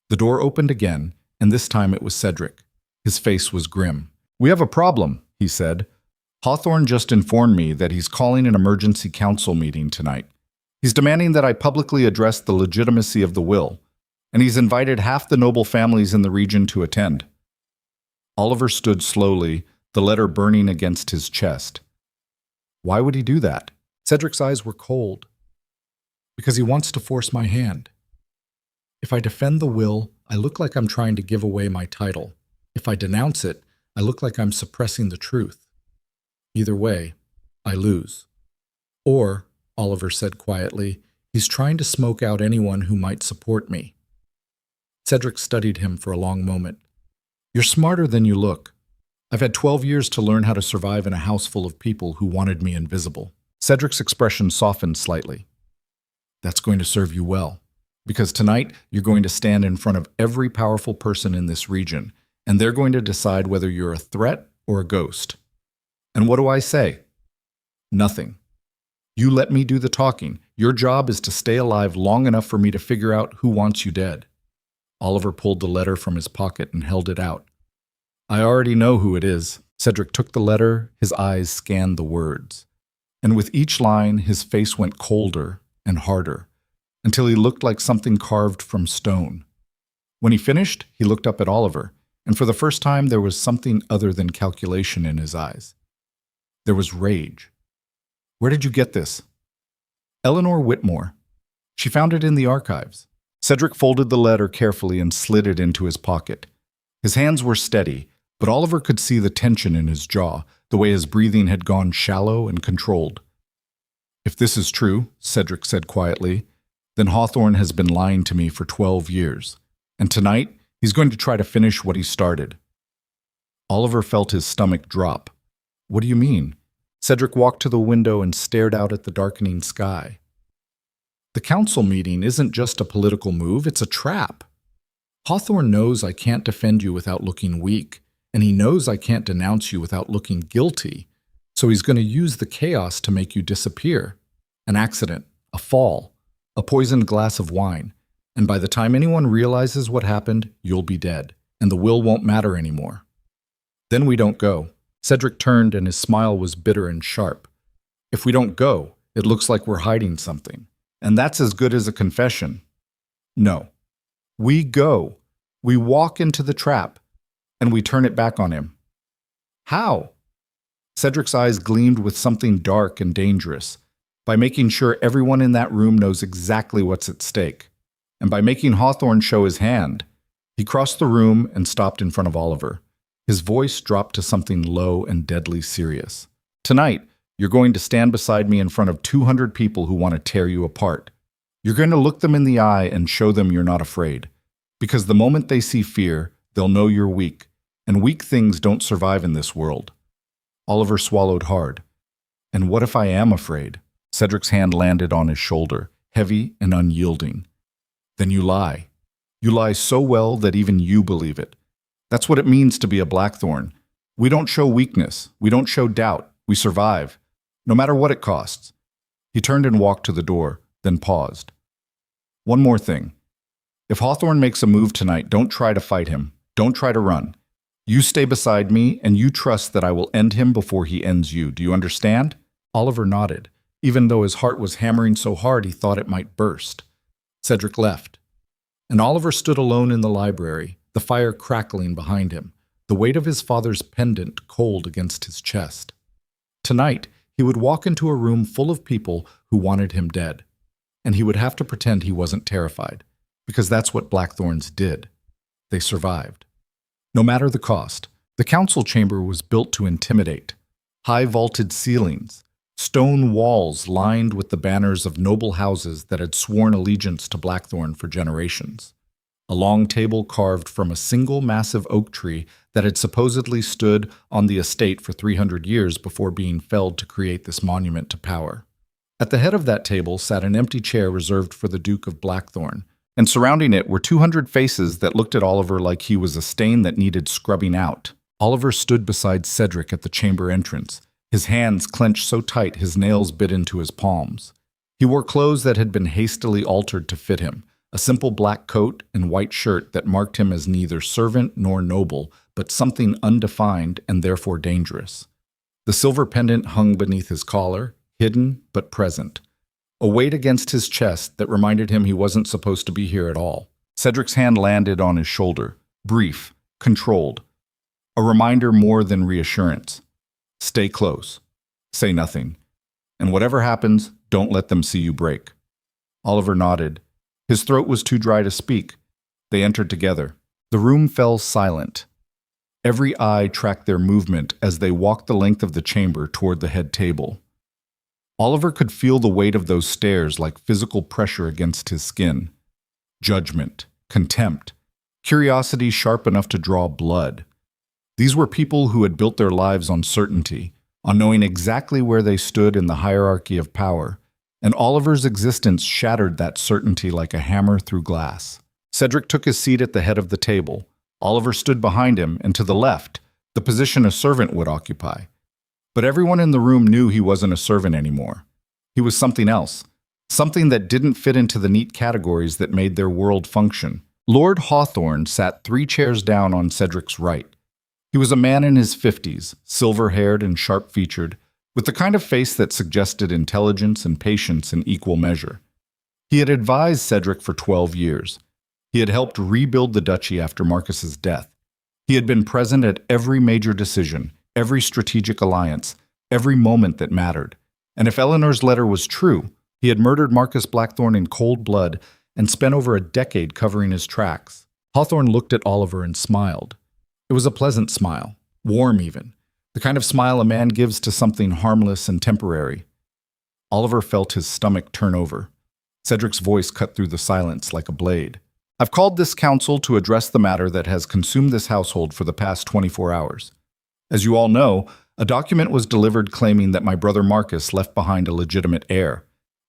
The door opened again, and this time it was Cedric. His face was grim. "We have a problem," he said. "Hawthorne just informed me that he's calling an emergency council meeting tonight. He's demanding that I publicly address the legitimacy of the will, and he's invited half the noble families in the region to attend." Oliver stood slowly, the letter burning against his chest. Why would he do that? Cedric's eyes were cold. Because he wants to force my hand. If I defend the will, I look like I'm trying to give away my title. If I denounce it, I look like I'm suppressing the truth. Either way, I lose. Or, Oliver said quietly, he's trying to smoke out anyone who might support me. Cedric studied him for a long moment. "You're smarter than you look. I've had 12 years to learn how to survive in a house full of people who wanted me invisible." Cedric's expression softened slightly. "That's going to serve you well, because tonight you're going to stand in front of every powerful person in this region, and they're going to decide whether you're a threat or a ghost. And what do I say? Nothing. You let me do the talking. Your job is to stay alive long enough for me to figure out who wants you dead." Oliver pulled the letter from his pocket and held it out. "I already know who it is." Cedric took the letter, his eyes scanned the words. And with each line, his face went colder and harder, until he looked like something carved from stone. When he finished, he looked up at Oliver, and for the first time there was something other than calculation in his eyes. There was rage. "Where did you get this?" "Eleanor Whitmore. She found it in the archives." Cedric folded the letter carefully and slid it into his pocket. His hands were steady, but Oliver could see the tension in his jaw, the way his breathing had gone shallow and controlled. "If this is true," Cedric said quietly, "then Hawthorne has been lying to me for 12 years. And tonight, he's going to try to finish what he started." Oliver felt his stomach drop. "What do you mean?" Cedric walked to the window and stared out at the darkening sky. "The council meeting isn't just a political move, it's a trap. Hawthorne knows I can't defend you without looking weak, and he knows I can't denounce you without looking guilty, so he's going to use the chaos to make you disappear. An accident, a fall, a poisoned glass of wine, and by the time anyone realizes what happened, you'll be dead, and the will won't matter anymore. Then we don't go." Cedric turned and his smile was bitter and sharp. "If we don't go, it looks like we're hiding something. And that's as good as a confession. No. We go. We walk into the trap, and we turn it back on him." "How?" Cedric's eyes gleamed with something dark and dangerous. "By making sure everyone in that room knows exactly what's at stake. And by making Hawthorne show his hand." He crossed the room and stopped in front of Oliver. His voice dropped to something low and deadly serious. "Tonight, you're going to stand beside me in front of 200 people who want to tear you apart. You're going to look them in the eye and show them you're not afraid. Because the moment they see fear, they'll know you're weak, and weak things don't survive in this world." Oliver swallowed hard. "And what if I am afraid?" Cedric's hand landed on his shoulder, heavy and unyielding. "Then you lie. You lie so well that even you believe it. That's what it means to be a Blackthorn. We don't show weakness. We don't show doubt. We survive. No matter what it costs." He turned and walked to the door, then paused. "One more thing. If Hawthorne makes a move tonight, don't try to fight him. Don't try to run. You stay beside me, and you trust that I will end him before he ends you. Do you understand?" Oliver nodded, even though his heart was hammering so hard he thought it might burst. Cedric left, and Oliver stood alone in the library, the fire crackling behind him, the weight of his father's pendant cold against his chest. Tonight, he would walk into a room full of people who wanted him dead, and he would have to pretend he wasn't terrified, because that's what Blackthorns did. They survived. No matter the cost, the council chamber was built to intimidate. High vaulted ceilings, stone walls lined with the banners of noble houses that had sworn allegiance to Blackthorn for generations. A long table carved from a single massive oak tree that had supposedly stood on the estate for 300 years before being felled to create this monument to power. At the head of that table sat an empty chair reserved for the Duke of Blackthorn, and surrounding it were 200 faces that looked at Oliver like he was a stain that needed scrubbing out. Oliver stood beside Cedric at the chamber entrance, his hands clenched so tight his nails bit into his palms. He wore clothes that had been hastily altered to fit him, a simple black coat and white shirt that marked him as neither servant nor noble, but something undefined and therefore dangerous. The silver pendant hung beneath his collar, hidden but present, a weight against his chest that reminded him he wasn't supposed to be here at all. Cedric's hand landed on his shoulder, brief, controlled, a reminder more than reassurance. Stay close, say nothing, and whatever happens, don't let them see you break. Oliver nodded. His throat was too dry to speak. They entered together. The room fell silent. Every eye tracked their movement as they walked the length of the chamber toward the head table. Oliver could feel the weight of those stares like physical pressure against his skin. Judgment, contempt, curiosity sharp enough to draw blood. These were people who had built their lives on certainty, on knowing exactly where they stood in the hierarchy of power, and Oliver's existence shattered that certainty like a hammer through glass. Cedric took his seat at the head of the table. Oliver stood behind him and to the left, the position a servant would occupy. But everyone in the room knew he wasn't a servant anymore. He was something else, something that didn't fit into the neat categories that made their world function. Lord Hawthorne sat 3 chairs down on Cedric's right. He was a man in his 50s, silver-haired and sharp-featured, with the kind of face that suggested intelligence and patience in equal measure. He had advised Cedric for 12 years. He had helped rebuild the duchy after Marcus's death. He had been present at every major decision, every strategic alliance, every moment that mattered. And if Eleanor's letter was true, he had murdered Marcus Blackthorn in cold blood and spent over a decade covering his tracks. Hawthorne looked at Oliver and smiled. It was a pleasant smile, warm even, the kind of smile a man gives to something harmless and temporary. Oliver felt his stomach turn over. Cedric's voice cut through the silence like a blade. I've called this council to address the matter that has consumed this household for the past 24 hours. As you all know, a document was delivered claiming that my brother Marcus left behind a legitimate heir.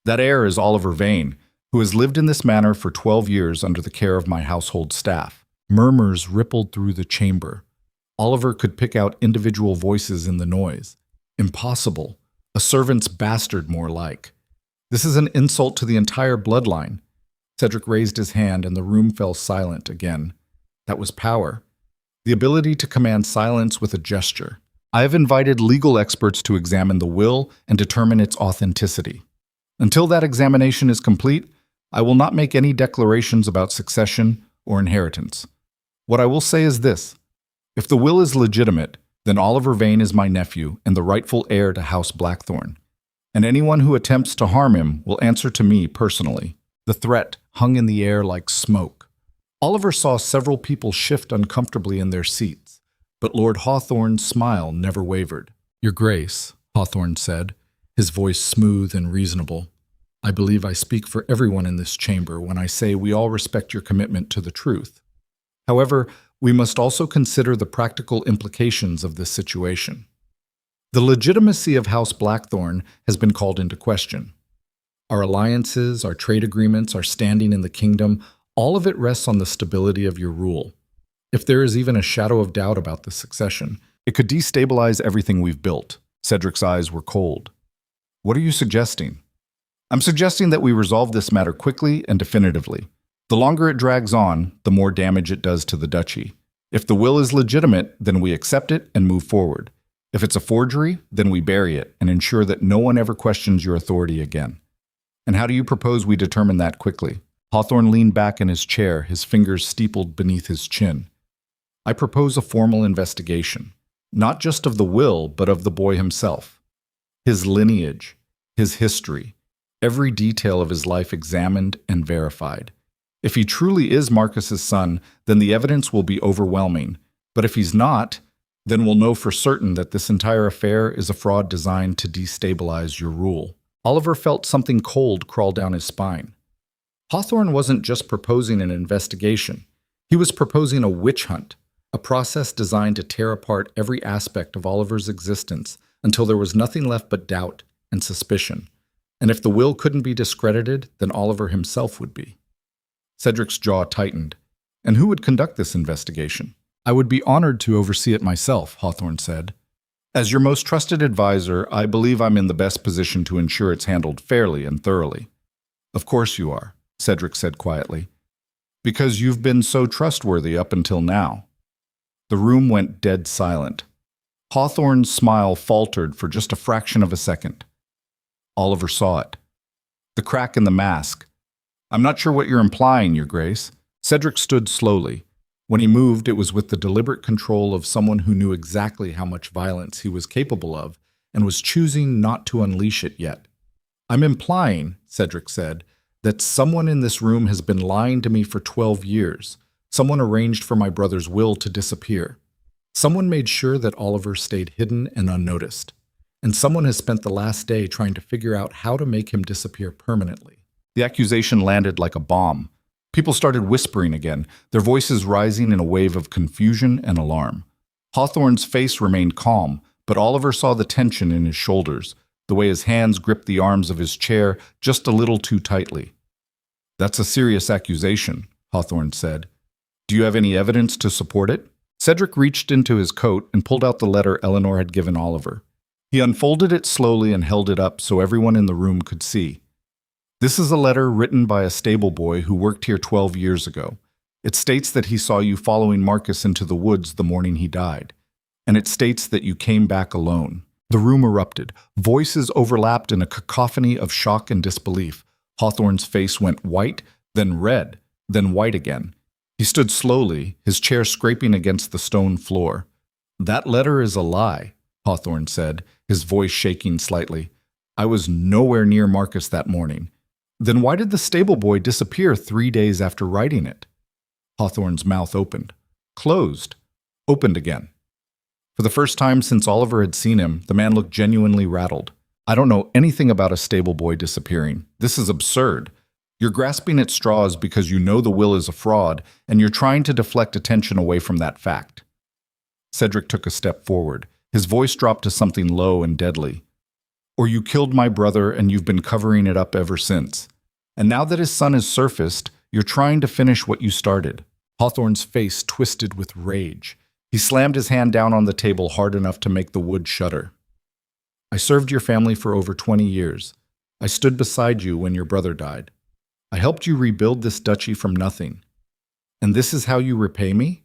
That heir is Oliver Vane, who has lived in this manor for 12 years under the care of my household staff. Murmurs rippled through the chamber. Oliver could pick out individual voices in the noise. Impossible. A servant's bastard, more like. This is an insult to the entire bloodline. Cedric raised his hand and the room fell silent again. That was power. The ability to command silence with a gesture. I have invited legal experts to examine the will and determine its authenticity. Until that examination is complete, I will not make any declarations about succession or inheritance. What I will say is this. If the will is legitimate, then Oliver Vane is my nephew and the rightful heir to House Blackthorn. And anyone who attempts to harm him will answer to me personally. The threat hung in the air like smoke. Oliver saw several people shift uncomfortably in their seats, but Lord Hawthorne's smile never wavered. Your Grace, Hawthorne said, his voice smooth and reasonable. I believe I speak for everyone in this chamber when I say we all respect your commitment to the truth. However, we must also consider the practical implications of this situation. The legitimacy of House Blackthorn has been called into question. Our alliances, our trade agreements, our standing in the kingdom, all of it rests on the stability of your rule. If there is even a shadow of doubt about the succession, it could destabilize everything we've built. Cedric's eyes were cold. What are you suggesting? I'm suggesting that we resolve this matter quickly and definitively. The longer it drags on, the more damage it does to the duchy. If the will is legitimate, then we accept it and move forward. If it's a forgery, then we bury it and ensure that no one ever questions your authority again. And how do you propose we determine that quickly? Hawthorne leaned back in his chair, his fingers steepled beneath his chin. I propose a formal investigation, not just of the will, but of the boy himself. His lineage, his history, every detail of his life examined and verified. If he truly is Marcus's son, then the evidence will be overwhelming. But if he's not, then we'll know for certain that this entire affair is a fraud designed to destabilize your rule. Oliver felt something cold crawl down his spine. Hawthorne wasn't just proposing an investigation. He was proposing a witch hunt, a process designed to tear apart every aspect of Oliver's existence until there was nothing left but doubt and suspicion. And if the will couldn't be discredited, then Oliver himself would be. Cedric's jaw tightened. And who would conduct this investigation? I would be honored to oversee it myself, Hawthorne said. As your most trusted advisor, I believe I'm in the best position to ensure it's handled fairly and thoroughly. Of course you are, Cedric said quietly. Because you've been so trustworthy up until now. The room went dead silent. Hawthorne's smile faltered for just a fraction of a second. Oliver saw it. The crack in the mask. I'm not sure what you're implying, Your Grace. Cedric stood slowly. When he moved, it was with the deliberate control of someone who knew exactly how much violence he was capable of and was choosing not to unleash it yet. I'm implying, Cedric said, that someone in this room has been lying to me for 12 years. Someone arranged for my brother's will to disappear. Someone made sure that Oliver stayed hidden and unnoticed. And someone has spent the last day trying to figure out how to make him disappear permanently. The accusation landed like a bomb. People started whispering again, their voices rising in a wave of confusion and alarm. Hawthorne's face remained calm, but Oliver saw the tension in his shoulders, the way his hands gripped the arms of his chair just a little too tightly. That's a serious accusation, Hawthorne said. Do you have any evidence to support it? Cedric reached into his coat and pulled out the letter Eleanor had given Oliver. He unfolded it slowly and held it up so everyone in the room could see. This is a letter written by a stable boy who worked here 12 years ago. It states that he saw you following Marcus into the woods the morning he died. And it states that you came back alone. The room erupted. Voices overlapped in a cacophony of shock and disbelief. Hawthorne's face went white, then red, then white again. He stood slowly, his chair scraping against the stone floor. That letter is a lie, Hawthorne said, his voice shaking slightly. I was nowhere near Marcus that morning. Then why did the stable boy disappear 3 days after writing it? Hawthorne's mouth opened, closed, opened again. For the first time since Oliver had seen him, the man looked genuinely rattled. I don't know anything about a stable boy disappearing. This is absurd. You're grasping at straws because you know the will is a fraud, and you're trying to deflect attention away from that fact. Cedric took a step forward. His voice dropped to something low and deadly. Or you killed my brother and you've been covering it up ever since. And now that his son has surfaced, you're trying to finish what you started. Hawthorne's face twisted with rage. He slammed his hand down on the table hard enough to make the wood shudder. I served your family for over 20 years. I stood beside you when your brother died. I helped you rebuild this duchy from nothing. And this is how you repay me?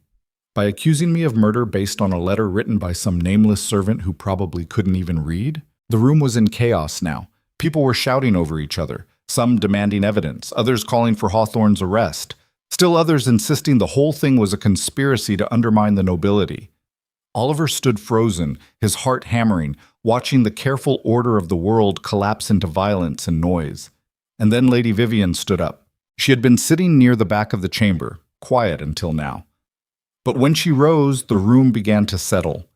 By accusing me of murder based on a letter written by some nameless servant who probably couldn't even read? The room was in chaos now. People were shouting over each other, some demanding evidence, others calling for Hawthorne's arrest, still others insisting the whole thing was a conspiracy to undermine the nobility. Oliver stood frozen, his heart hammering, watching the careful order of the world collapse into violence and noise. And then Lady Vivian stood up. She had been sitting near the back of the chamber, quiet until now. But when she rose, the room began to settle.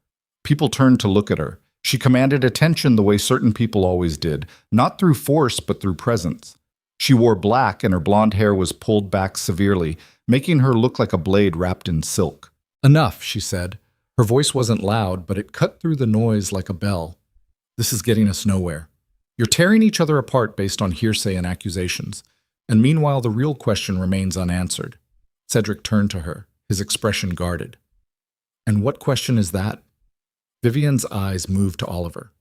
People turned to look at her. She commanded attention the way certain people always did, not through force but through presence. She wore black and her blonde hair was pulled back severely, making her look like a blade wrapped in silk. Enough, she said. Her voice wasn't loud, but it cut through the noise like a bell. This is getting us nowhere. You're tearing each other apart based on hearsay and accusations, and meanwhile the real question remains unanswered. Cedric turned to her, his expression guarded. And what question is that? Vivian's eyes moved to Oliver.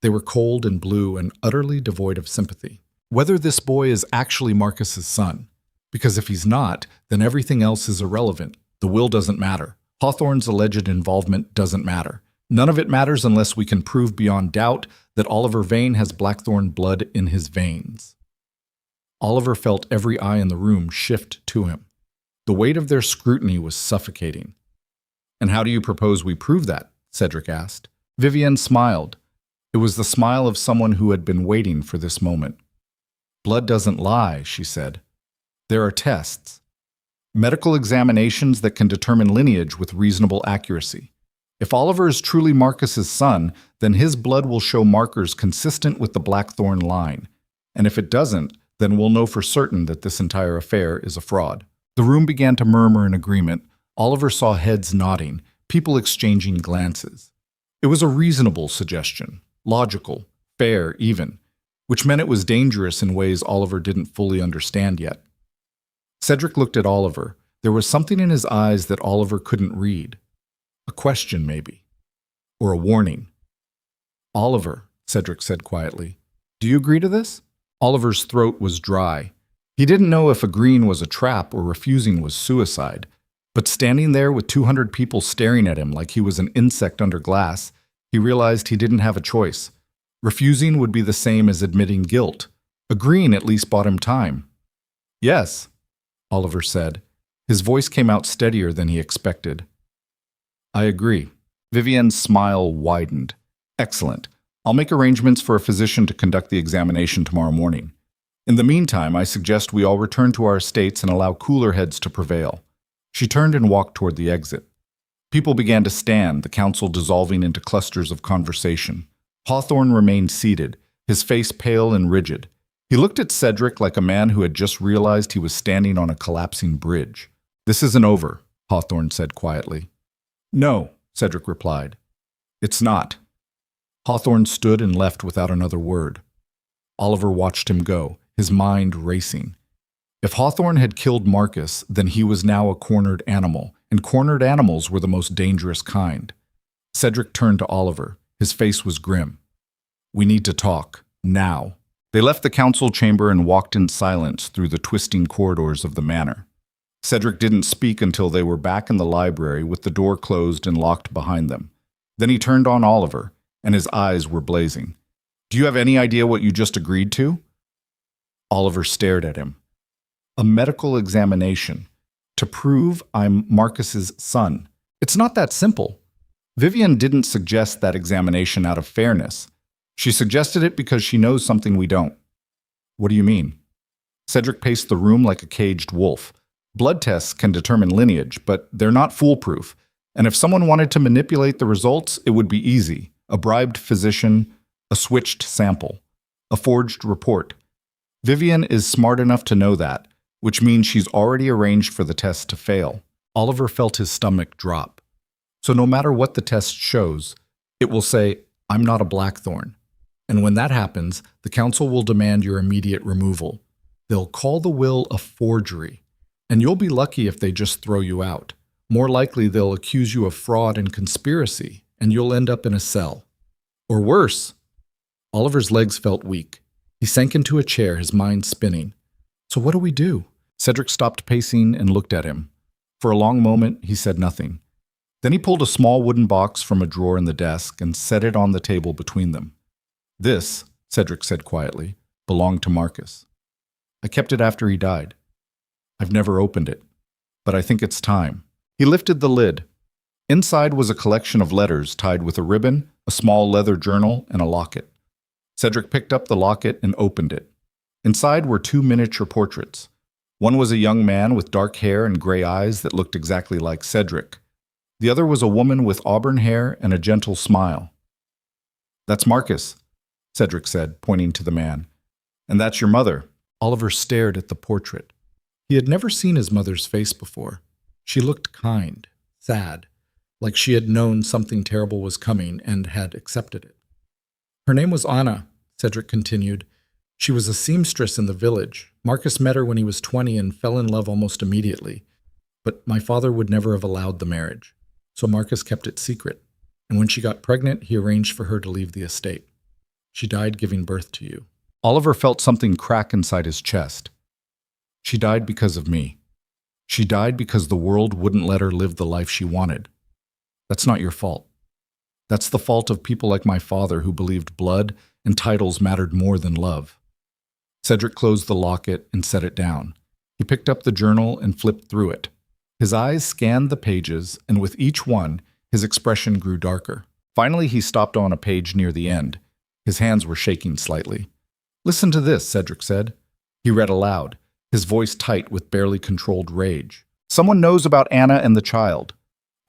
They were cold and blue and utterly devoid of sympathy. Whether this boy is actually Marcus's son. Because if he's not, then everything else is irrelevant. The will doesn't matter. Hawthorne's alleged involvement doesn't matter. None of it matters unless we can prove beyond doubt that Oliver Vane has Blackthorn blood in his veins. Oliver felt every eye in the room shift to him. The weight of their scrutiny was suffocating. And how do you propose we prove that? Cedric asked. Vivienne smiled. It was the smile of someone who had been waiting for this moment. Blood doesn't lie, she said. There are tests. Medical examinations that can determine lineage with reasonable accuracy. If Oliver is truly Marcus's son, then his blood will show markers consistent with the Blackthorn line. And if it doesn't, then we'll know for certain that this entire affair is a fraud. The room began to murmur in agreement. Oliver saw heads nodding, people exchanging glances. It was a reasonable suggestion, logical, fair even, which meant it was dangerous in ways Oliver didn't fully understand yet. Cedric looked at Oliver. There was something in his eyes that Oliver couldn't read. A question, maybe. Or a warning. Oliver, Cedric said quietly, do you agree to this? Oliver's throat was dry. He didn't know if agreeing was a trap or refusing was suicide. But standing there with 200 people staring at him like he was an insect under glass, he realized he didn't have a choice. Refusing would be the same as admitting guilt. Agreeing at least bought him time. Yes, Oliver said. His voice came out steadier than he expected. I agree. Vivienne's smile widened. Excellent. I'll make arrangements for a physician to conduct the examination tomorrow morning. In the meantime, I suggest we all return to our estates and allow cooler heads to prevail. She turned and walked toward the exit. People began to stand, the council dissolving into clusters of conversation. Hawthorne remained seated, his face pale and rigid. He looked at Cedric like a man who had just realized he was standing on a collapsing bridge. This isn't over, Hawthorne said quietly. No, Cedric replied. It's not. Hawthorne stood and left without another word. Oliver watched him go, his mind racing. If Hawthorne had killed Marcus, then he was now a cornered animal, and cornered animals were the most dangerous kind. Cedric turned to Oliver. His face was grim. We need to talk, now. They left the council chamber and walked in silence through the twisting corridors of the manor. Cedric didn't speak until they were back in the library with the door closed and locked behind them. Then he turned on Oliver, and his eyes were blazing. Do you have any idea what you just agreed to? Oliver stared at him. A medical examination to prove I'm Marcus's son. It's not that simple. Vivienne didn't suggest that examination out of fairness. She suggested it because she knows something we don't. What do you mean? Cedric paced the room like a caged wolf. Blood tests can determine lineage, but they're not foolproof. And if someone wanted to manipulate the results, it would be easy. A bribed physician, a switched sample, a forged report. Vivienne is smart enough to know that, which means she's already arranged for the test to fail. Oliver felt his stomach drop. So no matter what the test shows, it will say, I'm not a Blackthorn. And when that happens, the council will demand your immediate removal. They'll call the will a forgery. And you'll be lucky if they just throw you out. More likely they'll accuse you of fraud and conspiracy, and you'll end up in a cell. Or worse. Oliver's legs felt weak. He sank into a chair, his mind spinning. So what do we do? Cedric stopped pacing and looked at him. For a long moment, he said nothing. Then he pulled a small wooden box from a drawer in the desk and set it on the table between them. This, Cedric said quietly, belonged to Marcus. I kept it after he died. I've never opened it, but I think it's time. He lifted the lid. Inside was a collection of letters tied with a ribbon, a small leather journal, and a locket. Cedric picked up the locket and opened it. Inside were 2 miniature portraits. One was a young man with dark hair and gray eyes that looked exactly like Cedric. The other was a woman with auburn hair and a gentle smile. That's Marcus, Cedric said, pointing to the man. And that's your mother. Oliver stared at the portrait. He had never seen his mother's face before. She looked kind, sad, like she had known something terrible was coming and had accepted it. Her name was Anna, Cedric continued. She was a seamstress in the village. Marcus met her when he was 20 and fell in love almost immediately. But my father would never have allowed the marriage, so Marcus kept it secret. And when she got pregnant, he arranged for her to leave the estate. She died giving birth to you. Oliver felt something crack inside his chest. She died because of me. She died because the world wouldn't let her live the life she wanted. That's not your fault. That's the fault of people like my father who believed blood and titles mattered more than love. Cedric closed the locket and set it down. He picked up the journal and flipped through it. His eyes scanned the pages, and with each one, his expression grew darker. Finally, he stopped on a page near the end. His hands were shaking slightly. "Listen to this," Cedric said. He read aloud, his voice tight with barely controlled rage. "Someone knows about Anna and the child.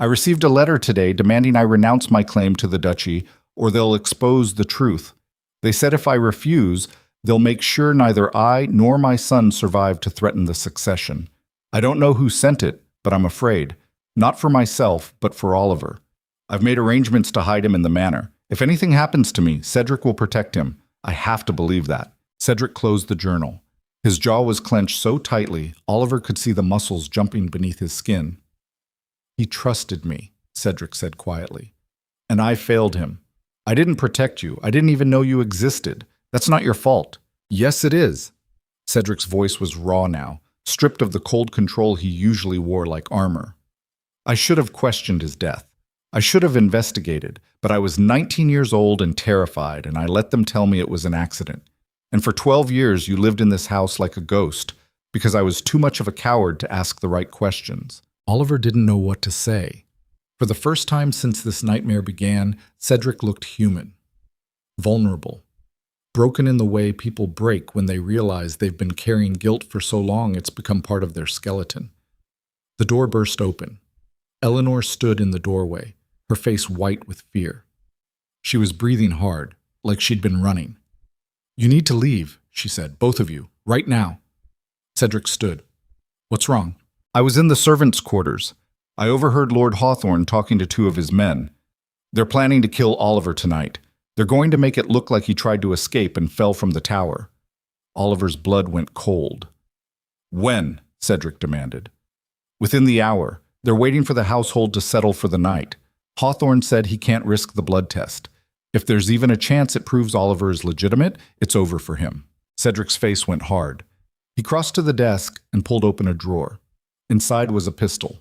I received a letter today demanding I renounce my claim to the duchy, or they'll expose the truth. They said if I refuse, they'll make sure neither I nor my son survive to threaten the succession. I don't know who sent it, but I'm afraid. Not for myself, but for Oliver. I've made arrangements to hide him in the manor. If anything happens to me, Cedric will protect him. I have to believe that." Cedric closed the journal. His jaw was clenched so tightly, Oliver could see the muscles jumping beneath his skin. "He trusted me," Cedric said quietly. "And I failed him. I didn't protect you. I didn't even know you existed. That's not your fault." "Yes, it is." Cedric's voice was raw now, stripped of the cold control he usually wore like armor. "I should have questioned his death. I should have investigated, but I was 19 years old and terrified, and I let them tell me it was an accident. And for 12 years you lived in this house like a ghost, because I was too much of a coward to ask the right questions." Oliver didn't know what to say. For the first time since this nightmare began, Cedric looked human. Vulnerable. Broken in the way people break when they realize they've been carrying guilt for so long it's become part of their skeleton. The door burst open. Eleanor stood in the doorway, her face white with fear. She was breathing hard, like she'd been running. "You need to leave," she said, "both of you, right now." Cedric stood. "What's wrong?" "I was in the servants' quarters. I overheard Lord Hawthorne talking to two of his men. They're planning to kill Oliver tonight. They're going to make it look like he tried to escape and fell from the tower." Oliver's blood went cold. "When?" Cedric demanded. "Within the hour. They're waiting for the household to settle for the night. Hawthorne said he can't risk the blood test. If there's even a chance it proves Oliver is legitimate, it's over for him." Cedric's face went hard. He crossed to the desk and pulled open a drawer. Inside was a pistol.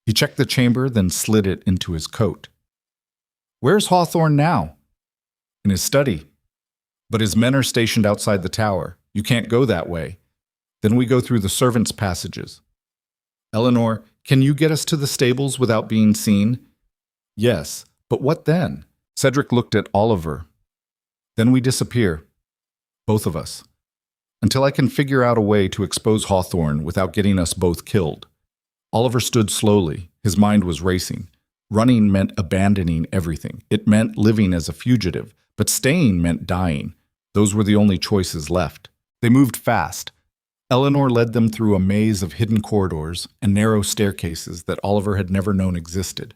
He checked the chamber, then slid it into his coat. "Where's Hawthorne now?" "In his study. But his men are stationed outside the tower. You can't go that way. Then we go through the servants' passages." "Eleanor, can you get us to the stables without being seen?" "Yes, but what then?" Cedric looked at Oliver. "Then we disappear. Both of us. Until I can figure out a way to expose Hawthorne without getting us both killed." Oliver stood slowly. His mind was racing. Running meant abandoning everything. It meant living as a fugitive, but staying meant dying. Those were the only choices left. They moved fast. Eleanor led them through a maze of hidden corridors and narrow staircases that Oliver had never known existed.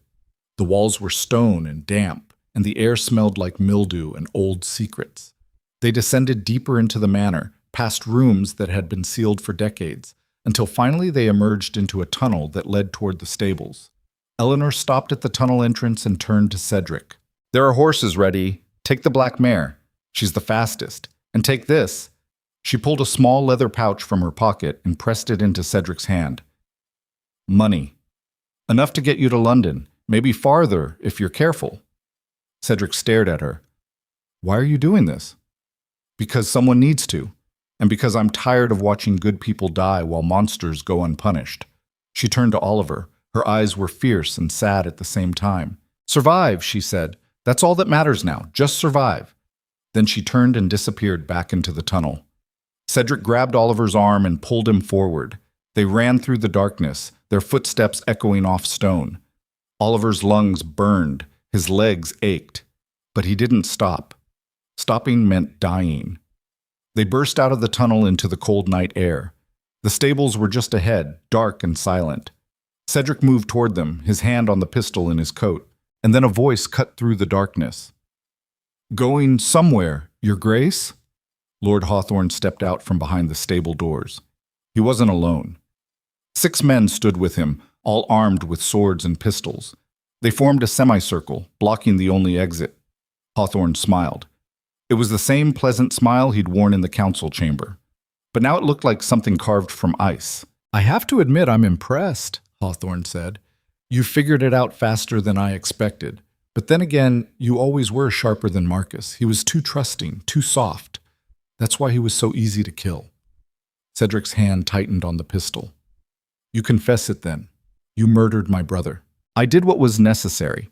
The walls were stone and damp, and the air smelled like mildew and old secrets. They descended deeper into the manor, past rooms that had been sealed for decades, until finally they emerged into a tunnel that led toward the stables. Eleanor stopped at the tunnel entrance and turned to Cedric. "There are horses ready. Take the black mare. She's the fastest. And take this." She pulled a small leather pouch from her pocket and pressed it into Cedric's hand. "Money. Enough to get you to London, maybe farther if you're careful." Cedric stared at her. "Why are you doing this?" "Because someone needs to. And because I'm tired of watching good people die while monsters go unpunished." She turned to Oliver. Her eyes were fierce and sad at the same time. "Survive," she said. "That's all that matters now. Just survive." Then she turned and disappeared back into the tunnel. Cedric grabbed Oliver's arm and pulled him forward. They ran through the darkness, their footsteps echoing off stone. Oliver's lungs burned, his legs ached. But he didn't stop. Stopping meant dying. They burst out of the tunnel into the cold night air. The stables were just ahead, dark and silent. Cedric moved toward them, his hand on the pistol in his coat, and then a voice cut through the darkness. "Going somewhere, Your Grace?" Lord Hawthorne stepped out from behind the stable doors. He wasn't alone. 6 men stood with him, all armed with swords and pistols. They formed a semicircle, blocking the only exit. Hawthorne smiled. It was the same pleasant smile he'd worn in the council chamber. But now it looked like something carved from ice. "I have to admit I'm impressed," Hawthorne said. "You figured it out faster than I expected. But then again, you always were sharper than Marcus. He was too trusting, too soft. That's why he was so easy to kill." Cedric's hand tightened on the pistol. "You confess it then. You murdered my brother. I did what was necessary.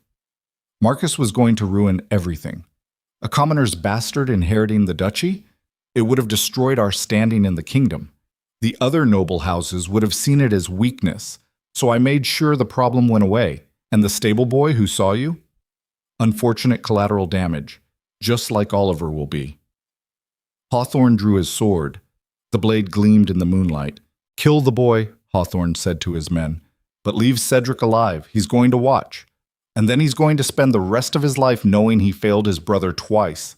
Marcus was going to ruin everything. A commoner's bastard inheriting the duchy? It would have destroyed our standing in the kingdom. The other noble houses would have seen it as weakness, so I made sure the problem went away. And the stable boy who saw you? Unfortunate collateral damage, just like Oliver will be. Hawthorne drew his sword. The blade gleamed in the moonlight. Kill the boy, Hawthorne said to his men, but leave Cedric alive. He's going to watch. And then he's going to spend the rest of his life knowing he failed his brother twice.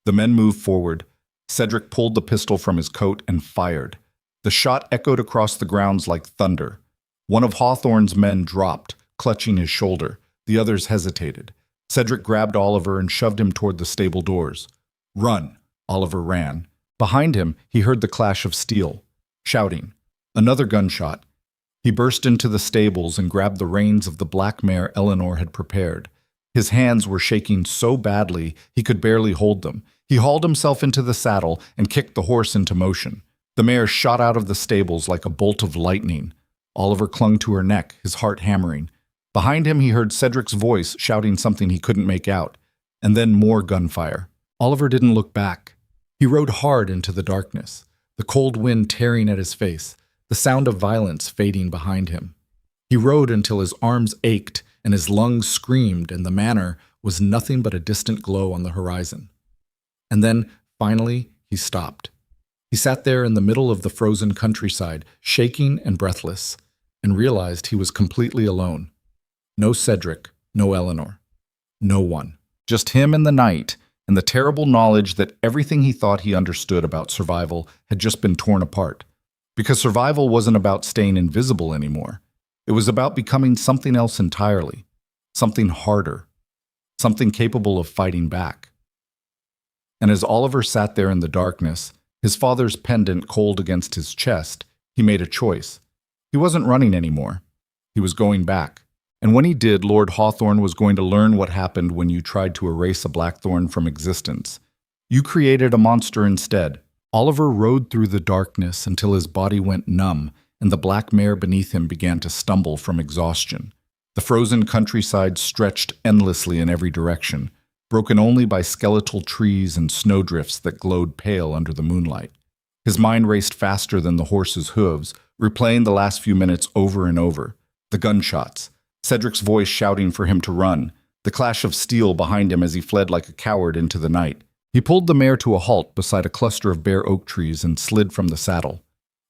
The men moved forward. Cedric pulled the pistol from his coat and fired. The shot echoed across the grounds like thunder. One of Hawthorne's men dropped, clutching his shoulder. The others hesitated. Cedric grabbed Oliver and shoved him toward the stable doors. Run! Oliver ran. Behind him, he heard the clash of steel. Shouting. Another gunshot. He burst into the stables and grabbed the reins of the black mare Eleanor had prepared. His hands were shaking so badly he could barely hold them. He hauled himself into the saddle and kicked the horse into motion. The mare shot out of the stables like a bolt of lightning. Oliver clung to her neck, his heart hammering. Behind him, he heard Cedric's voice shouting something he couldn't make out, and then more gunfire. Oliver didn't look back. He rode hard into the darkness, the cold wind tearing at his face, the sound of violence fading behind him. He rode until his arms ached and his lungs screamed, and the manor was nothing but a distant glow on the horizon. And then, finally, he stopped. He sat there in the middle of the frozen countryside, shaking and breathless, and realized he was completely alone. No Cedric, no Eleanor. No one. Just him and the night, and the terrible knowledge that everything he thought he understood about survival had just been torn apart. Because survival wasn't about staying invisible anymore. It was about becoming something else entirely. Something harder. Something capable of fighting back. And as Oliver sat there in the darkness, his father's pendant cold against his chest, he made a choice. He wasn't running anymore. He was going back. And when he did, Lord Hawthorne was going to learn what happened when you tried to erase a blackthorn from existence. You created a monster instead. Oliver rode through the darkness until his body went numb, and the black mare beneath him began to stumble from exhaustion. The frozen countryside stretched endlessly in every direction, broken only by skeletal trees and snowdrifts that glowed pale under the moonlight. His mind raced faster than the horse's hooves, replaying the last few minutes over and over. The gunshots, Cedric's voice shouting for him to run, the clash of steel behind him as he fled like a coward into the night. He pulled the mare to a halt beside a cluster of bare oak trees and slid from the saddle.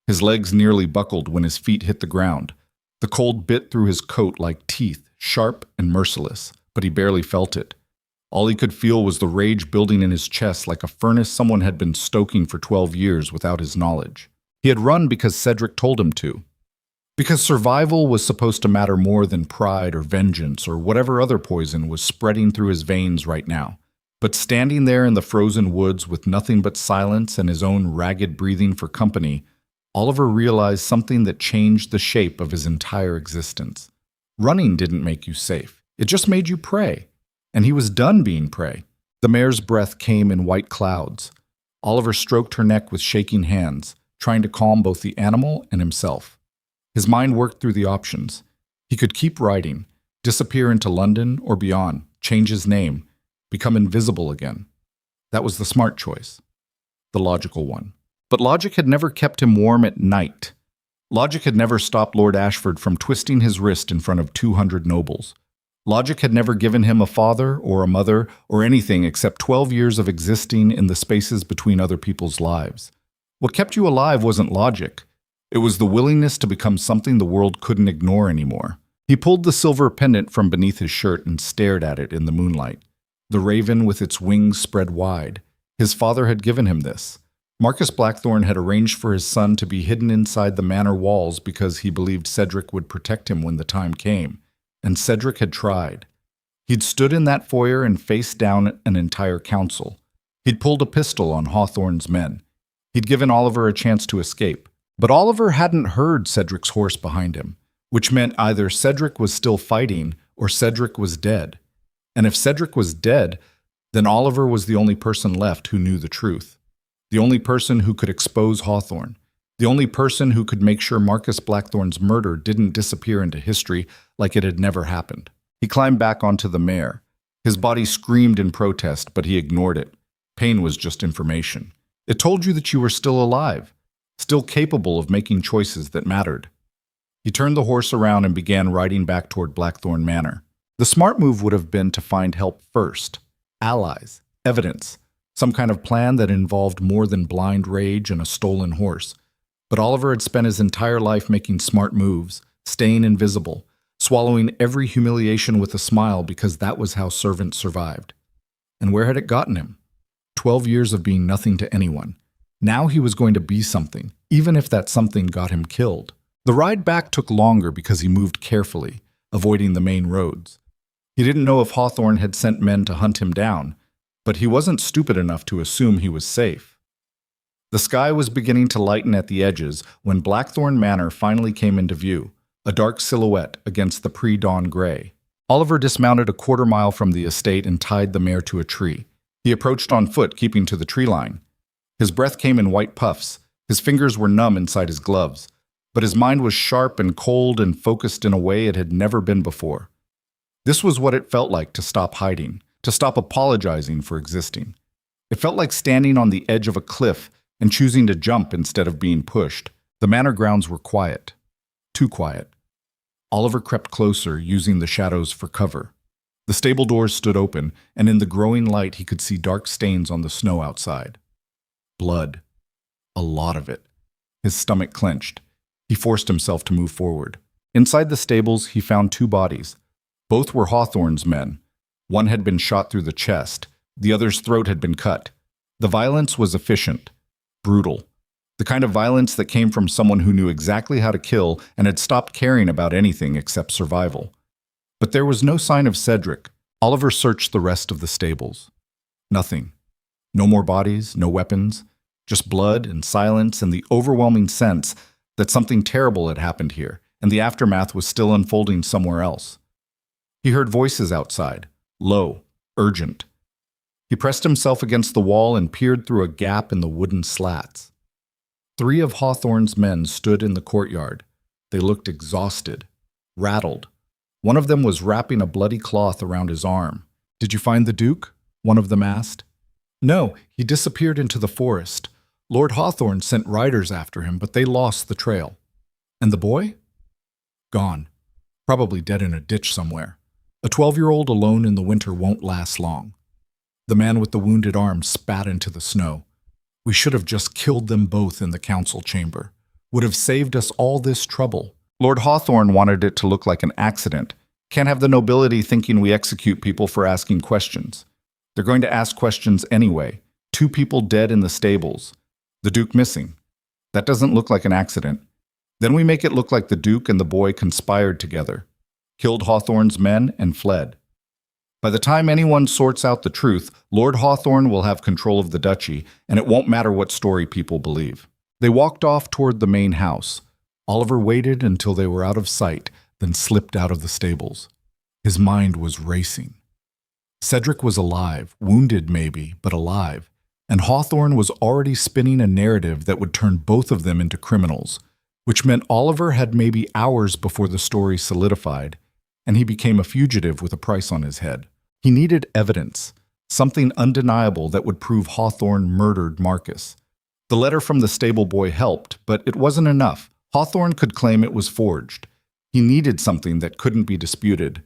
His legs nearly buckled when his feet hit the ground. The cold bit through his coat like teeth, sharp and merciless, but he barely felt it. All he could feel was the rage building in his chest like a furnace someone had been stoking for 12 years without his knowledge. He had run because Cedric told him to. Because survival was supposed to matter more than pride or vengeance or whatever other poison was spreading through his veins right now. But standing there in the frozen woods with nothing but silence and his own ragged breathing for company, Oliver realized something that changed the shape of his entire existence. Running didn't make you safe. It just made you prey. And he was done being prey. The mare's breath came in white clouds. Oliver stroked her neck with shaking hands, trying to calm both the animal and himself. His mind worked through the options. He could keep riding, disappear into London or beyond, change his name, become invisible again. That was the smart choice, the logical one. But logic had never kept him warm at night. Logic had never stopped Lord Ashford from twisting his wrist in front of 200 nobles. Logic had never given him a father or a mother or anything except 12 years of existing in the spaces between other people's lives. What kept you alive wasn't logic. It was the willingness to become something the world couldn't ignore anymore. He pulled the silver pendant from beneath his shirt and stared at it in the moonlight. The raven with its wings spread wide. His father had given him this. Marcus Blackthorne had arranged for his son to be hidden inside the manor walls because he believed Cedric would protect him when the time came. And Cedric had tried. He'd stood in that foyer and faced down an entire council. He'd pulled a pistol on Hawthorne's men. He'd given Oliver a chance to escape. But Oliver hadn't heard Cedric's horse behind him, which meant either Cedric was still fighting or Cedric was dead. And if Cedric was dead, then Oliver was the only person left who knew the truth. The only person who could expose Hawthorne. The only person who could make sure Marcus Blackthorn's murder didn't disappear into history like it had never happened. He climbed back onto the mare. His body screamed in protest, but he ignored it. Pain was just information. It told you that you were still alive, still capable of making choices that mattered. He turned the horse around and began riding back toward Blackthorn Manor. The smart move would have been to find help first. Allies, evidence, some kind of plan that involved more than blind rage and a stolen horse. But Oliver had spent his entire life making smart moves, staying invisible, swallowing every humiliation with a smile because that was how servants survived. And where had it gotten him? 12 years of being nothing to anyone. Now he was going to be something, even if that something got him killed. The ride back took longer because he moved carefully, avoiding the main roads. He didn't know if Hawthorne had sent men to hunt him down, but he wasn't stupid enough to assume he was safe. The sky was beginning to lighten at the edges when Blackthorn Manor finally came into view, a dark silhouette against the pre-dawn gray. Oliver dismounted a quarter-mile from the estate and tied the mare to a tree. He approached on foot, keeping to the tree line. His breath came in white puffs. His fingers were numb inside his gloves, but his mind was sharp and cold and focused in a way it had never been before. This was what it felt like to stop hiding, to stop apologizing for existing. It felt like standing on the edge of a cliff and choosing to jump instead of being pushed. The manor grounds were quiet. Too quiet. Oliver crept closer, using the shadows for cover. The stable doors stood open, and in the growing light he could see dark stains on the snow outside. Blood. A lot of it. His stomach clenched. He forced himself to move forward. Inside the stables, he found two bodies. Both were Hawthorne's men. One had been shot through the chest. The other's throat had been cut. The violence was efficient. Brutal. The kind of violence that came from someone who knew exactly how to kill and had stopped caring about anything except survival. But there was no sign of Cedric. Oliver searched the rest of the stables. Nothing. No more bodies, no weapons, just blood and silence and the overwhelming sense that something terrible had happened here, and the aftermath was still unfolding somewhere else. He heard voices outside, low, urgent. He pressed himself against the wall and peered through a gap in the wooden slats. 3 of Hawthorne's men stood in the courtyard. They looked exhausted, rattled. One of them was wrapping a bloody cloth around his arm. "Did you find the Duke?" one of them asked. "No, he disappeared into the forest. Lord Hawthorne sent riders after him, but they lost the trail." "And the boy?" "Gone. Probably dead in a ditch somewhere. A 12-year-old alone in the winter won't last long." The man with the wounded arm spat into the snow. "We should have just killed them both in the council chamber. Would have saved us all this trouble. Lord Hawthorne wanted it to look like an accident. Can't have the nobility thinking we execute people for asking questions. They're going to ask questions anyway. 2 people dead in the stables. The Duke missing. That doesn't look like an accident. Then we make it look like the Duke and the boy conspired together, killed Hawthorne's men, and fled. By the time anyone sorts out the truth, Lord Hawthorne will have control of the duchy, and it won't matter what story people believe." They walked off toward the main house. Oliver waited until they were out of sight, then slipped out of the stables. His mind was racing. Cedric was alive, wounded maybe, but alive, and Hawthorne was already spinning a narrative that would turn both of them into criminals, which meant Oliver had maybe hours before the story solidified, and he became a fugitive with a price on his head. He needed evidence, something undeniable that would prove Hawthorne murdered Marcus. The letter from the stable boy helped, but it wasn't enough. Hawthorne could claim it was forged. He needed something that couldn't be disputed,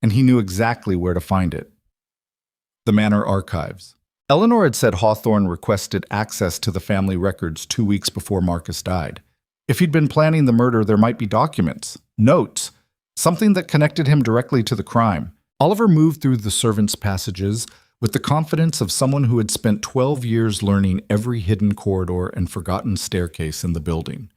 and he knew exactly where to find it. The Manor Archives. Eleanor had said Hawthorne requested access to the family records 2 weeks before Marcus died. If he'd been planning the murder, there might be documents, notes, something that connected him directly to the crime. Oliver moved through the servants' passages with the confidence of someone who had spent 12 years learning every hidden corridor and forgotten staircase in the building.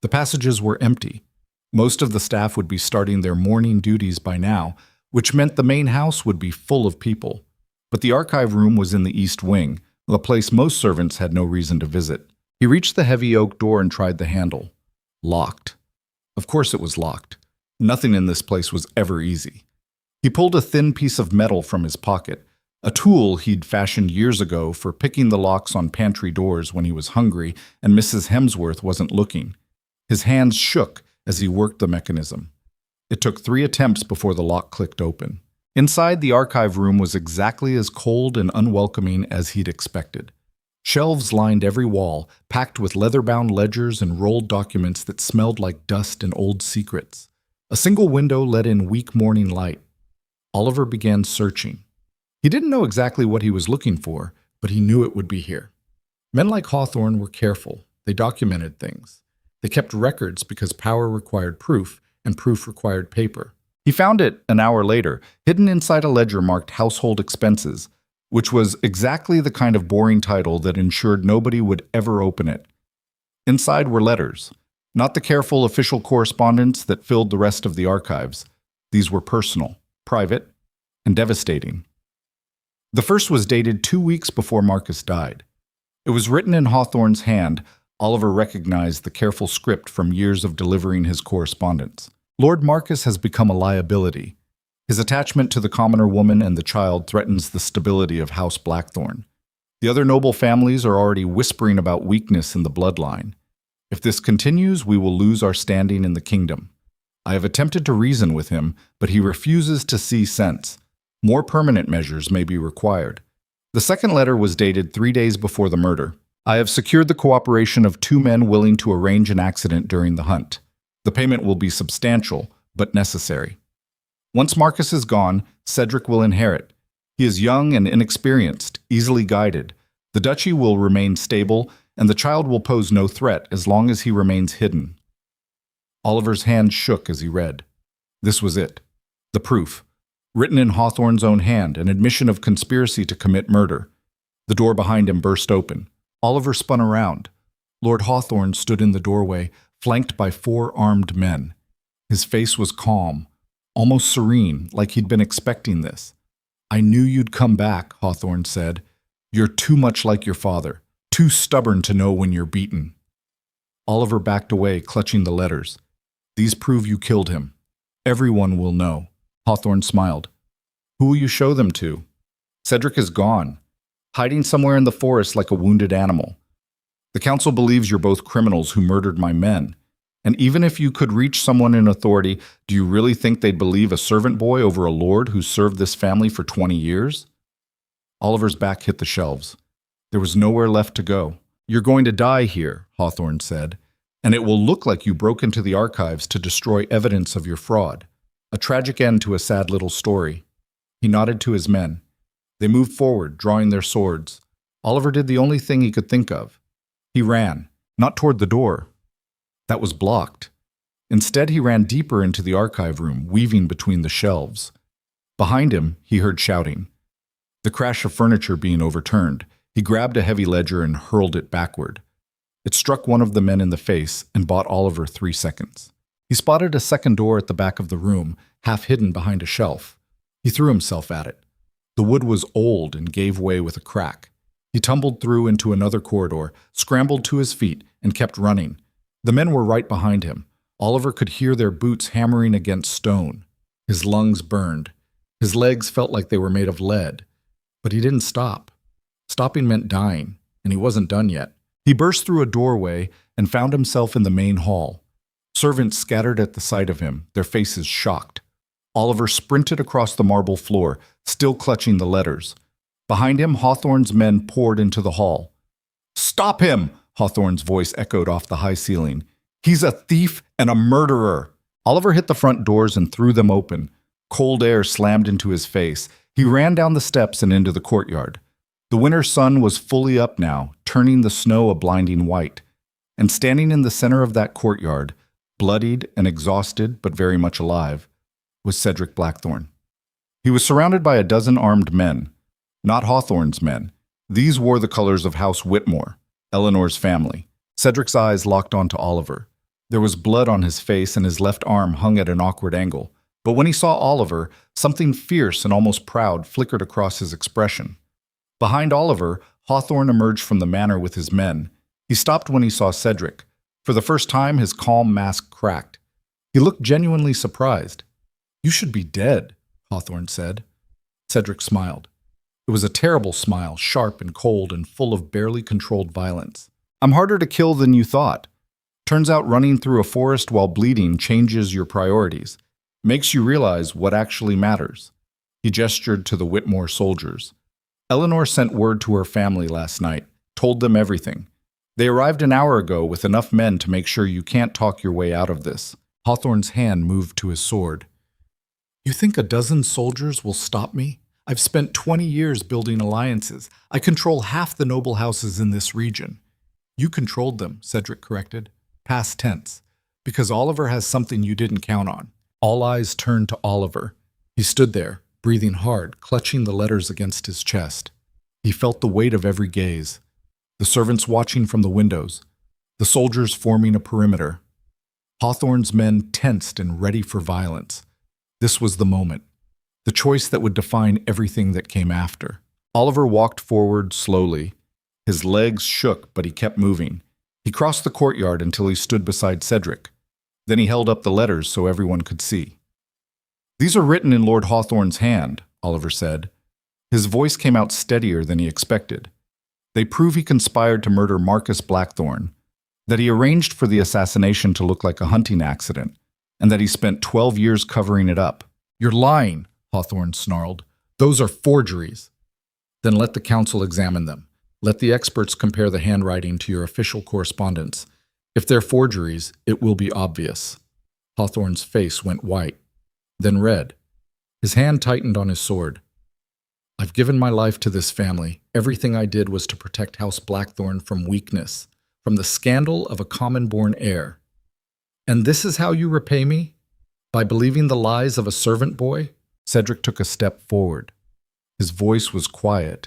The passages were empty. Most of the staff would be starting their morning duties by now, which meant the main house would be full of people. But the archive room was in the east wing, a place most servants had no reason to visit. He reached the heavy oak door and tried the handle. Locked. Of course it was locked. Nothing in this place was ever easy. He pulled a thin piece of metal from his pocket, a tool he'd fashioned years ago for picking the locks on pantry doors when he was hungry and Mrs. Hemsworth wasn't looking. His hands shook as he worked the mechanism. It took 3 attempts before the lock clicked open. Inside, the archive room was exactly as cold and unwelcoming as he'd expected. Shelves lined every wall, packed with leather-bound ledgers and rolled documents that smelled like dust and old secrets. A single window let in weak morning light. Oliver began searching. He didn't know exactly what he was looking for, but he knew it would be here. Men like Hawthorne were careful. They documented things. They kept records because power required proof, and proof required paper. He found it an hour later, hidden inside a ledger marked Household Expenses, which was exactly the kind of boring title that ensured nobody would ever open it. Inside were letters, not the careful official correspondence that filled the rest of the archives. These were personal, private, and devastating. The first was dated 2 weeks before Marcus died. It was written in Hawthorne's hand. Oliver recognized the careful script from years of delivering his correspondence. Lord Marcus has become a liability. His attachment to the commoner woman and the child threatens the stability of House Blackthorne. The other noble families are already whispering about weakness in the bloodline. If this continues, we will lose our standing in the kingdom. I have attempted to reason with him, but he refuses to see sense. More permanent measures may be required. The second letter was dated 3 days before the murder. I have secured the cooperation of 2 men willing to arrange an accident during the hunt. The payment will be substantial, but necessary. Once Marcus is gone, Cedric will inherit. He is young and inexperienced, easily guided. The duchy will remain stable, and the child will pose no threat as long as he remains hidden. Oliver's hand shook as he read. This was it. The proof. Written in Hawthorne's own hand, an admission of conspiracy to commit murder. The door behind him burst open. Oliver spun around. Lord Hawthorne stood in the doorway, flanked by 4 armed men. His face was calm, almost serene, like he'd been expecting this. I knew you'd come back, Hawthorne said. You're too much like your father, too stubborn to know when you're beaten. Oliver backed away, clutching the letters. These prove you killed him. Everyone will know. Hawthorne smiled. Who will you show them to? Cedric is gone, hiding somewhere in the forest like a wounded animal. The council believes you're both criminals who murdered my men. And even if you could reach someone in authority, do you really think they'd believe a servant boy over a lord who served this family for 20 years? Oliver's back hit the shelves. There was nowhere left to go. You're going to die here, Hawthorne said, and it will look like you broke into the archives to destroy evidence of your fraud. A tragic end to a sad little story. He nodded to his men. They moved forward, drawing their swords. Oliver did the only thing he could think of. He ran, not toward the door. That was blocked. Instead, he ran deeper into the archive room, weaving between the shelves. Behind him, he heard shouting. The crash of furniture being overturned. He grabbed a heavy ledger and hurled it backward. It struck one of the men in the face and bought Oliver 3 seconds. He spotted a second door at the back of the room, half hidden behind a shelf. He threw himself at it. The wood was old and gave way with a crack. He tumbled through into another corridor, scrambled to his feet, and kept running. The men were right behind him. Oliver could hear their boots hammering against stone. His lungs burned. His legs felt like they were made of lead. But he didn't stop. Stopping meant dying, and he wasn't done yet. He burst through a doorway and found himself in the main hall. Servants scattered at the sight of him, their faces shocked. Oliver sprinted across the marble floor, still clutching the letters. Behind him, Hawthorne's men poured into the hall. "Stop him!" Hawthorne's voice echoed off the high ceiling. "He's a thief and a murderer!" Oliver hit the front doors and threw them open. Cold air slammed into his face. He ran down the steps and into the courtyard. The winter sun was fully up now, turning the snow a blinding white. And standing in the center of that courtyard, bloodied and exhausted but very much alive, was Cedric Blackthorne. He was surrounded by a dozen armed men. Not Hawthorne's men. These wore the colors of House Whitmore, Eleanor's family. Cedric's eyes locked onto Oliver. There was blood on his face and his left arm hung at an awkward angle. But when he saw Oliver, something fierce and almost proud flickered across his expression. Behind Oliver, Hawthorne emerged from the manor with his men. He stopped when he saw Cedric. For the first time, his calm mask cracked. He looked genuinely surprised. "You should be dead," Hawthorne said. Cedric smiled. It was a terrible smile, sharp and cold and full of barely controlled violence. "I'm harder to kill than you thought. Turns out running through a forest while bleeding changes your priorities, makes you realize what actually matters." He gestured to the Whitmore soldiers. "Eleanor sent word to her family last night, told them everything. They arrived an hour ago with enough men to make sure you can't talk your way out of this." Hawthorne's hand moved to his sword. "You think a dozen soldiers will stop me? I've spent 20 years building alliances. I control half the noble houses in this region." "You controlled them," Cedric corrected. Past tense. "Because Oliver has something you didn't count on." All eyes turned to Oliver. He stood there, breathing hard, clutching the letters against his chest. He felt the weight of every gaze. The servants watching from the windows. The soldiers forming a perimeter. Hawthorne's men tensed and ready for violence. This was the moment. The choice that would define everything that came after. Oliver walked forward slowly. His legs shook, but he kept moving. He crossed the courtyard until he stood beside Cedric. Then he held up the letters so everyone could see. "These are written in Lord Hawthorne's hand," Oliver said. His voice came out steadier than he expected. "They prove he conspired to murder Marcus Blackthorne, that he arranged for the assassination to look like a hunting accident, and that he spent 12 years covering it up." "You're lying," Hawthorne snarled. "Those are forgeries." "Then let the council examine them. Let the experts compare the handwriting to your official correspondence. If they're forgeries, it will be obvious." Hawthorne's face went white, then red. His hand tightened on his sword. "I've given my life to this family. Everything I did was to protect House Blackthorne from weakness, from the scandal of a common-born heir. And this is how you repay me? By believing the lies of a servant boy?" Cedric took a step forward. His voice was quiet,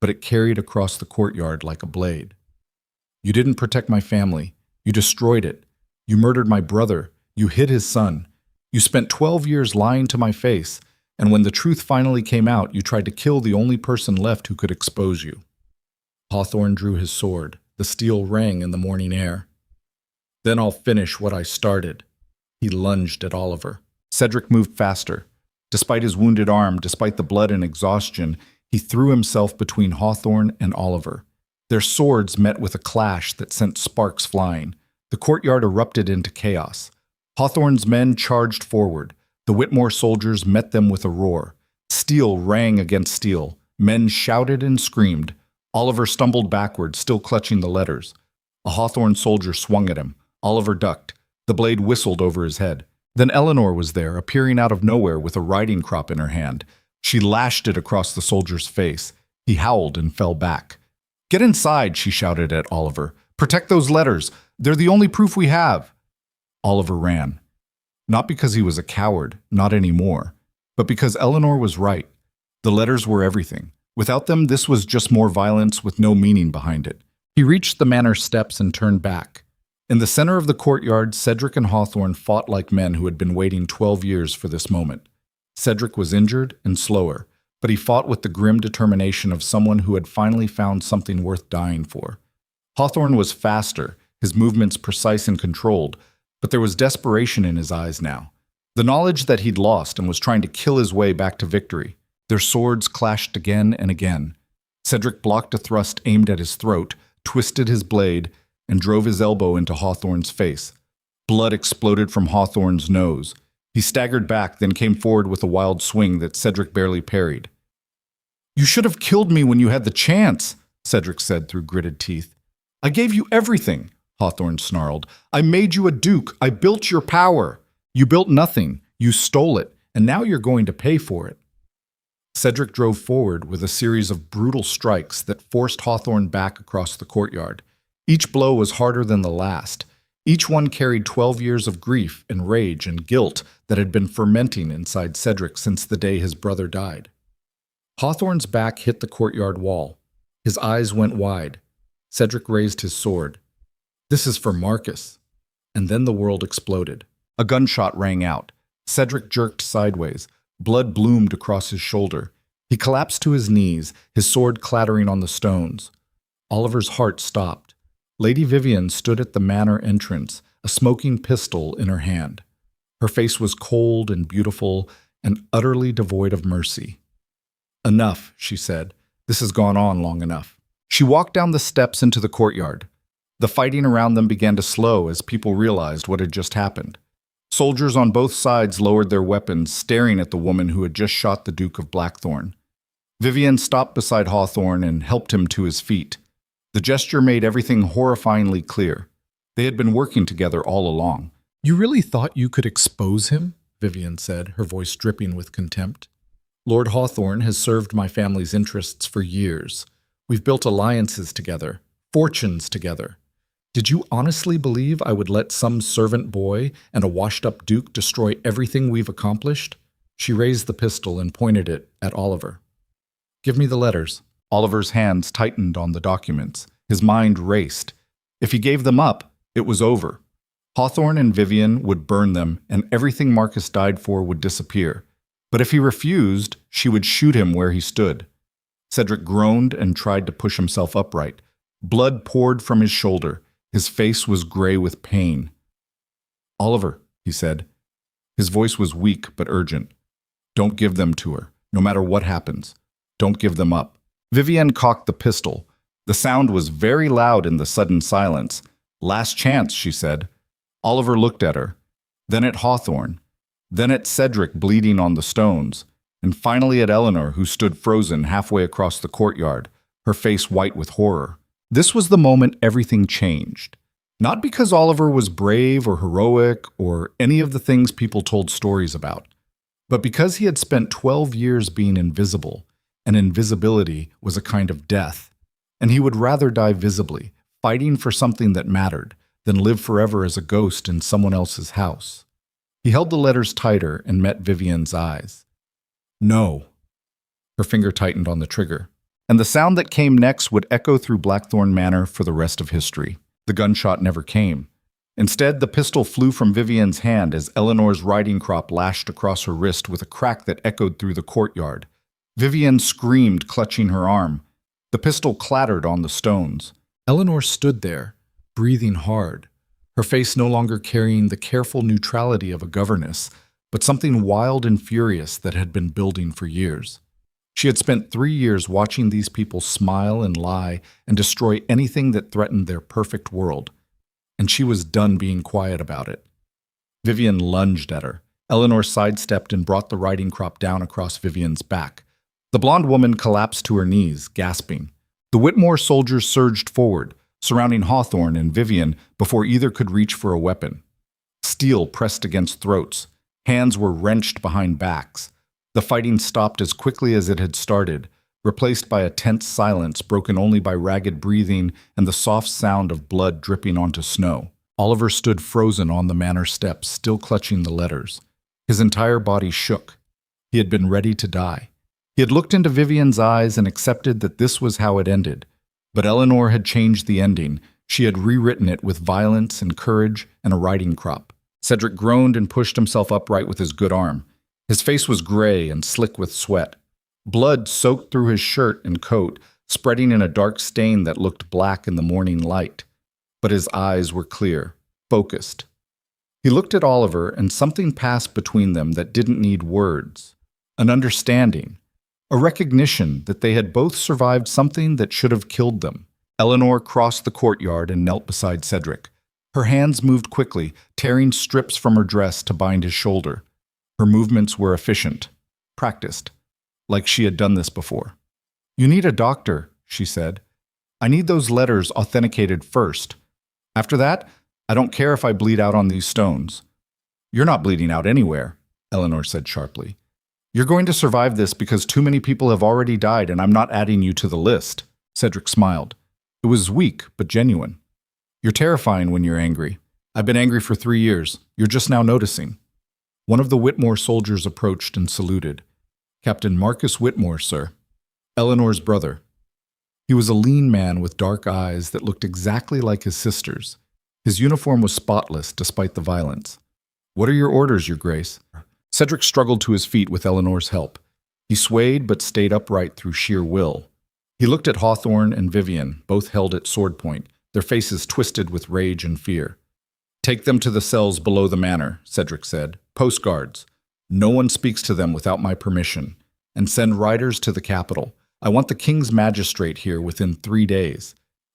but it carried across the courtyard like a blade. "You didn't protect my family. You destroyed it. You murdered my brother. You hid his son. You spent 12 years lying to my face, and when the truth finally came out, you tried to kill the only person left who could expose you." Hawthorne drew his sword. The steel rang in the morning air. "Then I'll finish what I started." He lunged at Oliver. Cedric moved faster. Despite his wounded arm, despite the blood and exhaustion, he threw himself between Hawthorne and Oliver. Their swords met with a clash that sent sparks flying. The courtyard erupted into chaos. Hawthorne's men charged forward. The Whitmore soldiers met them with a roar. Steel rang against steel. Men shouted and screamed. Oliver stumbled backward, still clutching the letters. A Hawthorne soldier swung at him. Oliver ducked. The blade whistled over his head. Then Eleanor was there, appearing out of nowhere with a riding crop in her hand. She lashed it across the soldier's face. He howled and fell back. "Get inside," she shouted at Oliver. "Protect those letters. They're the only proof we have." Oliver ran. Not because he was a coward, not anymore, but because Eleanor was right. The letters were everything. Without them, this was just more violence with no meaning behind it. He reached the manor steps and turned back. In the center of the courtyard, Cedric and Hawthorne fought like men who had been waiting 12 years for this moment. Cedric was injured and slower, but he fought with the grim determination of someone who had finally found something worth dying for. Hawthorne was faster, his movements precise and controlled, but there was desperation in his eyes now. The knowledge that he'd lost and was trying to kill his way back to victory. Their swords clashed again and again. Cedric blocked a thrust aimed at his throat, twisted his blade, and drove his elbow into Hawthorne's face. Blood exploded from Hawthorne's nose. He staggered back, then came forward with a wild swing that Cedric barely parried. "You should have killed me when you had the chance," Cedric said through gritted teeth. "I gave you everything," Hawthorne snarled. "I made you a duke. I built your power. You built nothing. You stole it, and now you're going to pay for it." Cedric drove forward with a series of brutal strikes that forced Hawthorne back across the courtyard. Each blow was harder than the last. Each one carried 12 years of grief and rage and guilt that had been fermenting inside Cedric since the day his brother died. Hawthorne's back hit the courtyard wall. His eyes went wide. Cedric raised his sword. "This is for Marcus." And then the world exploded. A gunshot rang out. Cedric jerked sideways. Blood bloomed across his shoulder. He collapsed to his knees, his sword clattering on the stones. Oliver's heart stopped. Lady Vivian stood at the manor entrance, a smoking pistol in her hand. Her face was cold and beautiful and utterly devoid of mercy. "Enough," she said. This has gone on long enough. She walked down the steps into the courtyard. The fighting around them began to slow as people realized what had just happened. Soldiers on both sides lowered their weapons, staring at the woman who had just shot the Duke of Blackthorn. Vivian stopped beside Hawthorne and helped him to his feet. The gesture made everything horrifyingly clear. They had been working together all along. "You really thought you could expose him?" Vivian said, her voice dripping with contempt. "Lord Hawthorne has served my family's interests for years. We've built alliances together, fortunes together. Did you honestly believe I would let some servant boy and a washed-up duke destroy everything we've accomplished?" She raised the pistol and pointed it at Oliver. "Give me the letters." Oliver's hands tightened on the documents. His mind raced. If he gave them up, it was over. Hawthorne and Vivian would burn them, and everything Marcus died for would disappear. But if he refused, she would shoot him where he stood. Cedric groaned and tried to push himself upright. Blood poured from his shoulder. His face was gray with pain. "Oliver," he said. His voice was weak but urgent. "Don't give them to her, no matter what happens. Don't give them up." Vivian cocked the pistol. The sound was very loud in the sudden silence. "Last chance," she said. Oliver looked at her, then at Hawthorne, then at Cedric bleeding on the stones, and finally at Eleanor, who stood frozen halfway across the courtyard, her face white with horror. This was the moment everything changed. Not because Oliver was brave or heroic or any of the things people told stories about, but because he had spent 12 years being invisible, and invisibility was a kind of death, and he would rather die visibly, fighting for something that mattered, than live forever as a ghost in someone else's house. He held the letters tighter and met Vivian's eyes. "No." Her finger tightened on the trigger, and the sound that came next would echo through Blackthorn Manor for the rest of history. The gunshot never came. Instead, the pistol flew from Vivian's hand as Eleanor's riding crop lashed across her wrist with a crack that echoed through the courtyard. Vivian screamed, clutching her arm. The pistol clattered on the stones. Eleanor stood there, breathing hard, her face no longer carrying the careful neutrality of a governess, but something wild and furious that had been building for years. She had spent 3 years watching these people smile and lie and destroy anything that threatened their perfect world, and she was done being quiet about it. Vivian lunged at her. Eleanor sidestepped and brought the riding crop down across Vivian's back. The blonde woman collapsed to her knees, gasping. The Whitmore soldiers surged forward, surrounding Hawthorne and Vivian before either could reach for a weapon. Steel pressed against throats. Hands were wrenched behind backs. The fighting stopped as quickly as it had started, replaced by a tense silence broken only by ragged breathing and the soft sound of blood dripping onto snow. Oliver stood frozen on the manor steps, still clutching the letters. His entire body shook. He had been ready to die. He had looked into Vivian's eyes and accepted that this was how it ended. But Eleanor had changed the ending. She had rewritten it with violence and courage and a riding crop. Cedric groaned and pushed himself upright with his good arm. His face was gray and slick with sweat. Blood soaked through his shirt and coat, spreading in a dark stain that looked black in the morning light. But his eyes were clear, focused. He looked at Oliver, and something passed between them that didn't need words. An understanding. A recognition that they had both survived something that should have killed them. Eleanor crossed the courtyard and knelt beside Cedric. Her hands moved quickly, tearing strips from her dress to bind his shoulder. Her movements were efficient, practiced, like she had done this before. "You need a doctor," she said. "I need those letters authenticated first. After that, I don't care if I bleed out on these stones." "You're not bleeding out anywhere," Eleanor said sharply. "You're going to survive this because too many people have already died and I'm not adding you to the list." Cedric smiled. It was weak, but genuine. "You're terrifying when you're angry. I've been angry for 3 years. You're just now noticing." One of the Whitmore soldiers approached and saluted. "Captain Marcus Whitmore, sir. Eleanor's brother." He was a lean man with dark eyes that looked exactly like his sister's. His uniform was spotless despite the violence. "What are your orders, Your Grace?" Cedric struggled to his feet with Eleanor's help. He swayed but stayed upright through sheer will. He looked at Hawthorne and Vivian, both held at sword point, their faces twisted with rage and fear. "Take them to the cells below the manor," Cedric said. "Postguards. No one speaks to them without my permission. And send riders to the capital. I want the king's magistrate here within 3 days.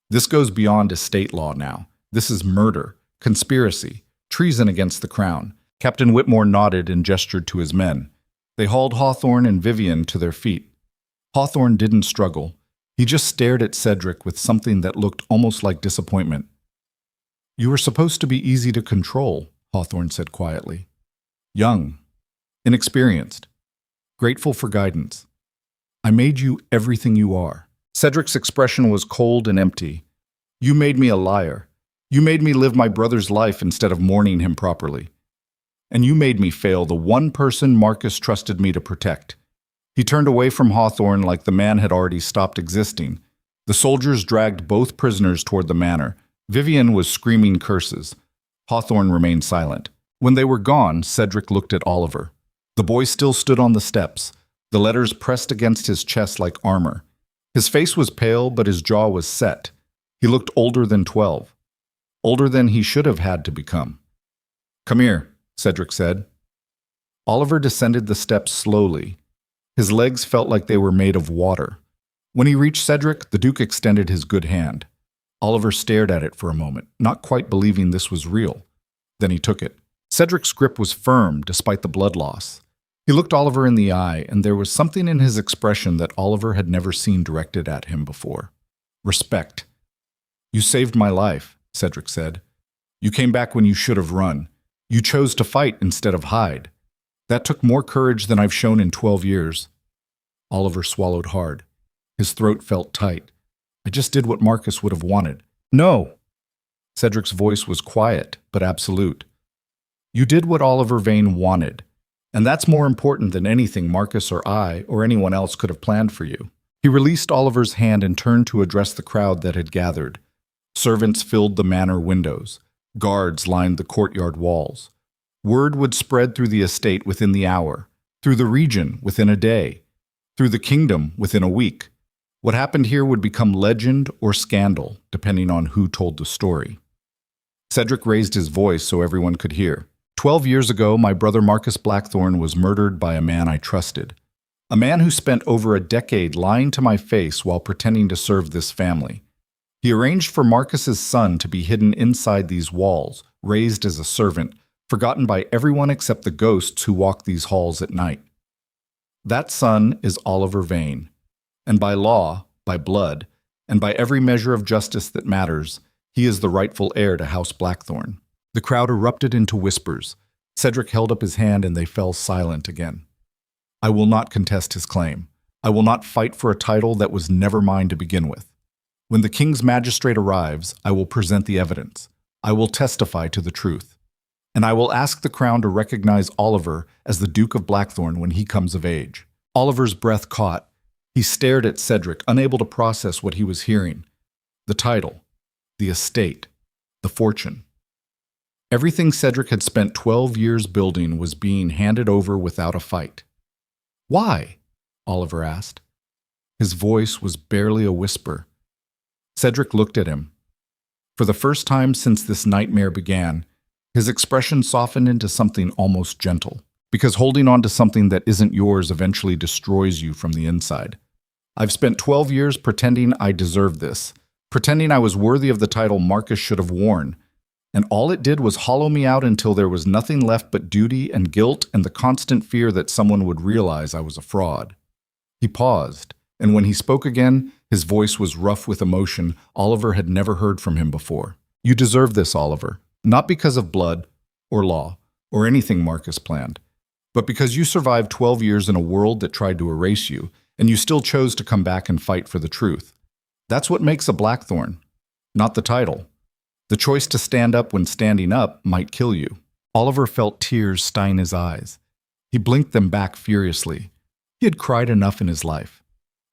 This goes beyond estate law now. This is murder, conspiracy, treason against the crown. Captain Whitmore nodded and gestured to his men. They hauled Hawthorne and Vivian to their feet. Hawthorne didn't struggle. He just stared at Cedric with something that looked almost like disappointment. "You were supposed to be easy to control," Hawthorne said quietly. "Young, inexperienced, grateful for guidance. I made you everything you are." Cedric's expression was cold and empty. "You made me a liar. You made me live my brother's life instead of mourning him properly. And you made me fail the one person Marcus trusted me to protect." He turned away from Hawthorne like the man had already stopped existing. The soldiers dragged both prisoners toward the manor. Vivian was screaming curses. Hawthorne remained silent. When they were gone, Cedric looked at Oliver. The boy still stood on the steps, the letters pressed against his chest like armor. His face was pale, but his jaw was set. He looked older than 12. Older than he should have had to become. "Come here," Cedric said. Oliver descended the steps slowly. His legs felt like they were made of water. When he reached Cedric, the Duke extended his good hand. Oliver stared at it for a moment, not quite believing this was real. Then he took it. Cedric's grip was firm, despite the blood loss. He looked Oliver in the eye, and there was something in his expression that Oliver had never seen directed at him before. Respect. "You saved my life," Cedric said. "You came back when you should have run. You chose to fight instead of hide. That took more courage than I've shown in 12 years. Oliver swallowed hard. His throat felt tight. "I just did what Marcus would have wanted." "No!" Cedric's voice was quiet, but absolute. "You did what Oliver Vane wanted, and that's more important than anything Marcus or I or anyone else could have planned for you." He released Oliver's hand and turned to address the crowd that had gathered. Servants filled the manor windows. Guards lined the courtyard walls. Word would spread through the estate within the hour, through the region within a day, through the kingdom within a week. What happened here would become legend or scandal, depending on who told the story. Cedric raised his voice so everyone could hear. 12 years ago, my brother Marcus Blackthorne was murdered by a man I trusted. A man who spent over a decade lying to my face while pretending to serve this family. He arranged for Marcus's son to be hidden inside these walls, raised as a servant, forgotten by everyone except the ghosts who walk these halls at night. That son is Oliver Vane, and by law, by blood, and by every measure of justice that matters, he is the rightful heir to House Blackthorne. The crowd erupted into whispers. Cedric held up his hand and they fell silent again. "I will not contest his claim. I will not fight for a title that was never mine to begin with. When the king's magistrate arrives, I will present the evidence. I will testify to the truth. And I will ask the crown to recognize Oliver as the Duke of Blackthorne when he comes of age." Oliver's breath caught. He stared at Cedric, unable to process what he was hearing. The title, the estate, the fortune. Everything Cedric had spent 12 years building was being handed over without a fight. "Why?" Oliver asked. His voice was barely a whisper. Cedric looked at him. For the first time since this nightmare began, his expression softened into something almost gentle. Because holding on to something that isn't yours eventually destroys you from the inside. "I've spent 12 years pretending I deserved this, pretending I was worthy of the title Marcus should have worn. And all it did was hollow me out until there was nothing left but duty and guilt and the constant fear that someone would realize I was a fraud." He paused, and when he spoke again, his voice was rough with emotion Oliver had never heard from him before. "You deserve this, Oliver. Not because of blood, or law, or anything Marcus planned, but because you survived 12 years in a world that tried to erase you, and you still chose to come back and fight for the truth. That's what makes a Blackthorne, not the title. The choice to stand up when standing up might kill you." Oliver felt tears stain his eyes. He blinked them back furiously. He had cried enough in his life.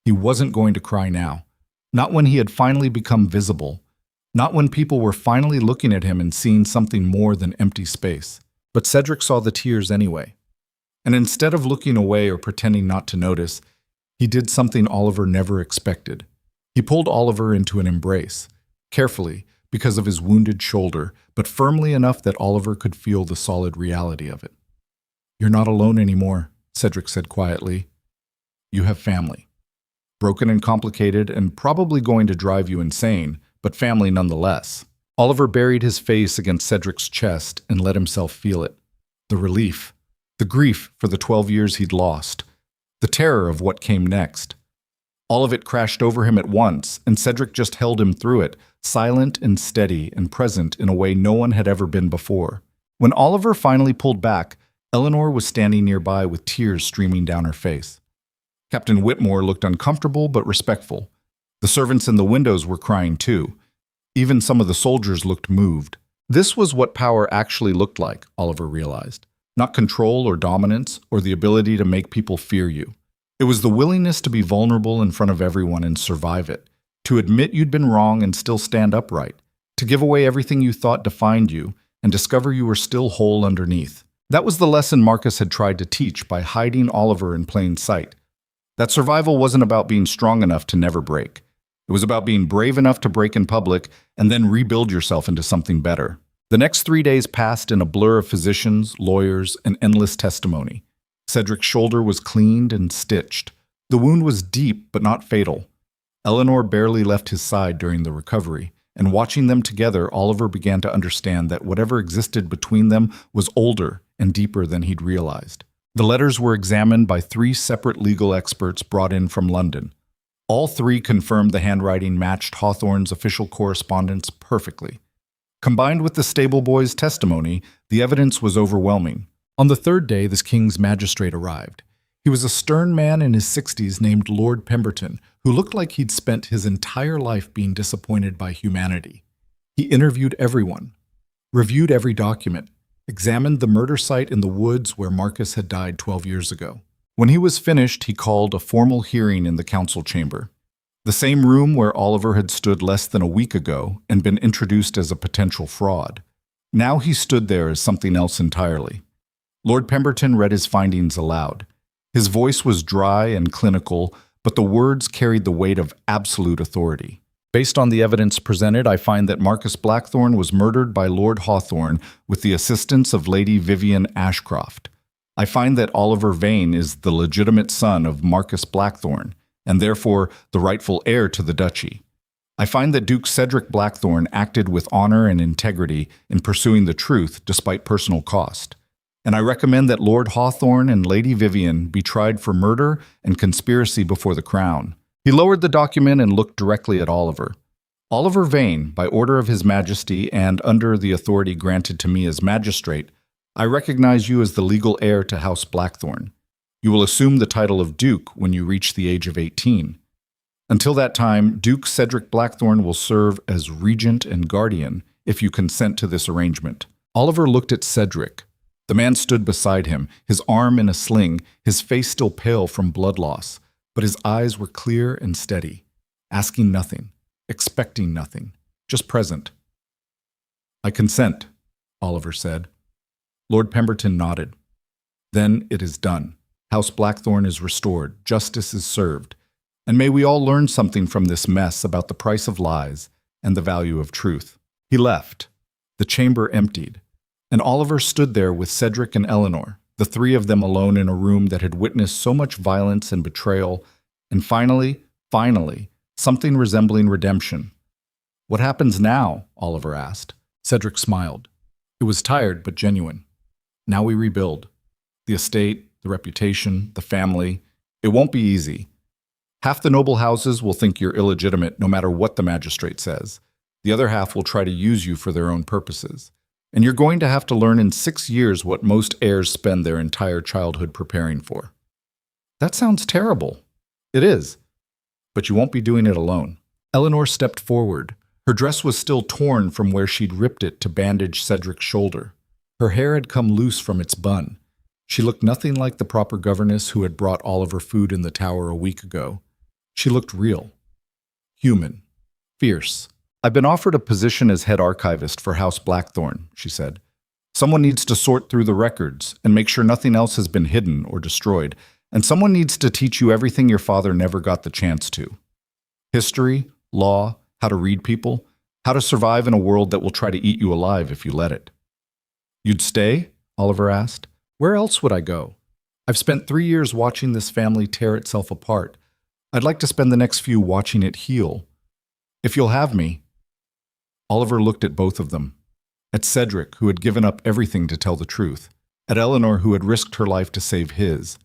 He wasn't going to cry now. Not when he had finally become visible. Not when people were finally looking at him and seeing something more than empty space. But Cedric saw the tears anyway. And instead of looking away or pretending not to notice, he did something Oliver never expected. He pulled Oliver into an embrace, carefully, because of his wounded shoulder, but firmly enough that Oliver could feel the solid reality of it. "You're not alone anymore," Cedric said quietly. "You have family." Broken and complicated and probably going to drive you insane, but family nonetheless. Oliver buried his face against Cedric's chest and let himself feel it. The relief, the grief for the 12 years he'd lost, the terror of what came next. All of it crashed over him at once, and Cedric just held him through it, silent and steady and present in a way no one had ever been before. When Oliver finally pulled back, Eleanor was standing nearby with tears streaming down her face. Captain Whitmore looked uncomfortable but respectful. The servants in the windows were crying too. Even some of the soldiers looked moved. This was what power actually looked like, Oliver realized. Not control or dominance or the ability to make people fear you. It was the willingness to be vulnerable in front of everyone and survive it, to admit you'd been wrong and still stand upright, to give away everything you thought defined you and discover you were still whole underneath. That was the lesson Marcus had tried to teach by hiding Oliver in plain sight. That survival wasn't about being strong enough to never break. It was about being brave enough to break in public and then rebuild yourself into something better. The next 3 days passed in a blur of physicians, lawyers, and endless testimony. Cedric's shoulder was cleaned and stitched. The wound was deep but not fatal. Eleanor barely left his side during the recovery, and watching them together, Oliver began to understand that whatever existed between them was older and deeper than he'd realized. The letters were examined by 3 separate legal experts brought in from London. All 3 confirmed the handwriting matched Hawthorne's official correspondence perfectly. Combined with the stable boy's testimony, the evidence was overwhelming. On the 3rd day, the king's magistrate arrived. He was a stern man in his 60s named Lord Pemberton, who looked like he'd spent his entire life being disappointed by humanity. He interviewed everyone, reviewed every document, examined the murder site in the woods where Marcus had died 12 years ago. When he was finished, he called a formal hearing in the council chamber, the same room where Oliver had stood less than a week ago and been introduced as a potential fraud. Now he stood there as something else entirely. Lord Pemberton read his findings aloud. His voice was dry and clinical, but the words carried the weight of absolute authority. Based on the evidence presented, I find that Marcus Blackthorne was murdered by Lord Hawthorne with the assistance of Lady Vivian Ashcroft. I find that Oliver Vane is the legitimate son of Marcus Blackthorne, and therefore the rightful heir to the duchy. I find that Duke Cedric Blackthorne acted with honor and integrity in pursuing the truth despite personal cost. And I recommend that Lord Hawthorne and Lady Vivian be tried for murder and conspiracy before the crown. He lowered the document and looked directly at Oliver. Oliver Vane, by order of His Majesty and under the authority granted to me as magistrate, I recognize you as the legal heir to House Blackthorne. You will assume the title of Duke when you reach the age of 18. Until that time, Duke Cedric Blackthorne will serve as regent and guardian if you consent to this arrangement. Oliver looked at Cedric. The man stood beside him, his arm in a sling, his face still pale from blood loss, but his eyes were clear and steady, asking nothing, expecting nothing, just present. "I consent," Oliver said. Lord Pemberton nodded. "Then it is done. House Blackthorne is restored, justice is served, and may we all learn something from this mess about the price of lies and the value of truth." He left. The chamber emptied, and Oliver stood there with Cedric and Eleanor, the 3 of them alone in a room that had witnessed so much violence and betrayal, and finally, something resembling redemption. "What happens now?" Oliver asked. Cedric smiled. It was tired but genuine. "Now we rebuild. The estate, the reputation, the family. It won't be easy. Half the noble houses will think you're illegitimate no matter what the magistrate says. The other half will try to use you for their own purposes. And you're going to have to learn in 6 years what most heirs spend their entire childhood preparing for." "That sounds terrible." "It is. But you won't be doing it alone." Eleanor stepped forward. Her dress was still torn from where she'd ripped it to bandage Cedric's shoulder. Her hair had come loose from its bun. She looked nothing like the proper governess who had brought Oliver food in the tower a week ago. She looked real. Human. Fierce. "I've been offered a position as head archivist for House Blackthorne," she said. "Someone needs to sort through the records and make sure nothing else has been hidden or destroyed, and someone needs to teach you everything your father never got the chance to. History, law, how to read people, how to survive in a world that will try to eat you alive if you let it." "You'd stay?" Oliver asked. "Where else would I go? I've spent 3 years watching this family tear itself apart. I'd like to spend the next few watching it heal. If you'll have me." Oliver looked at both of them. At Cedric, who had given up everything to tell the truth. At Eleanor, who had risked her life to save his.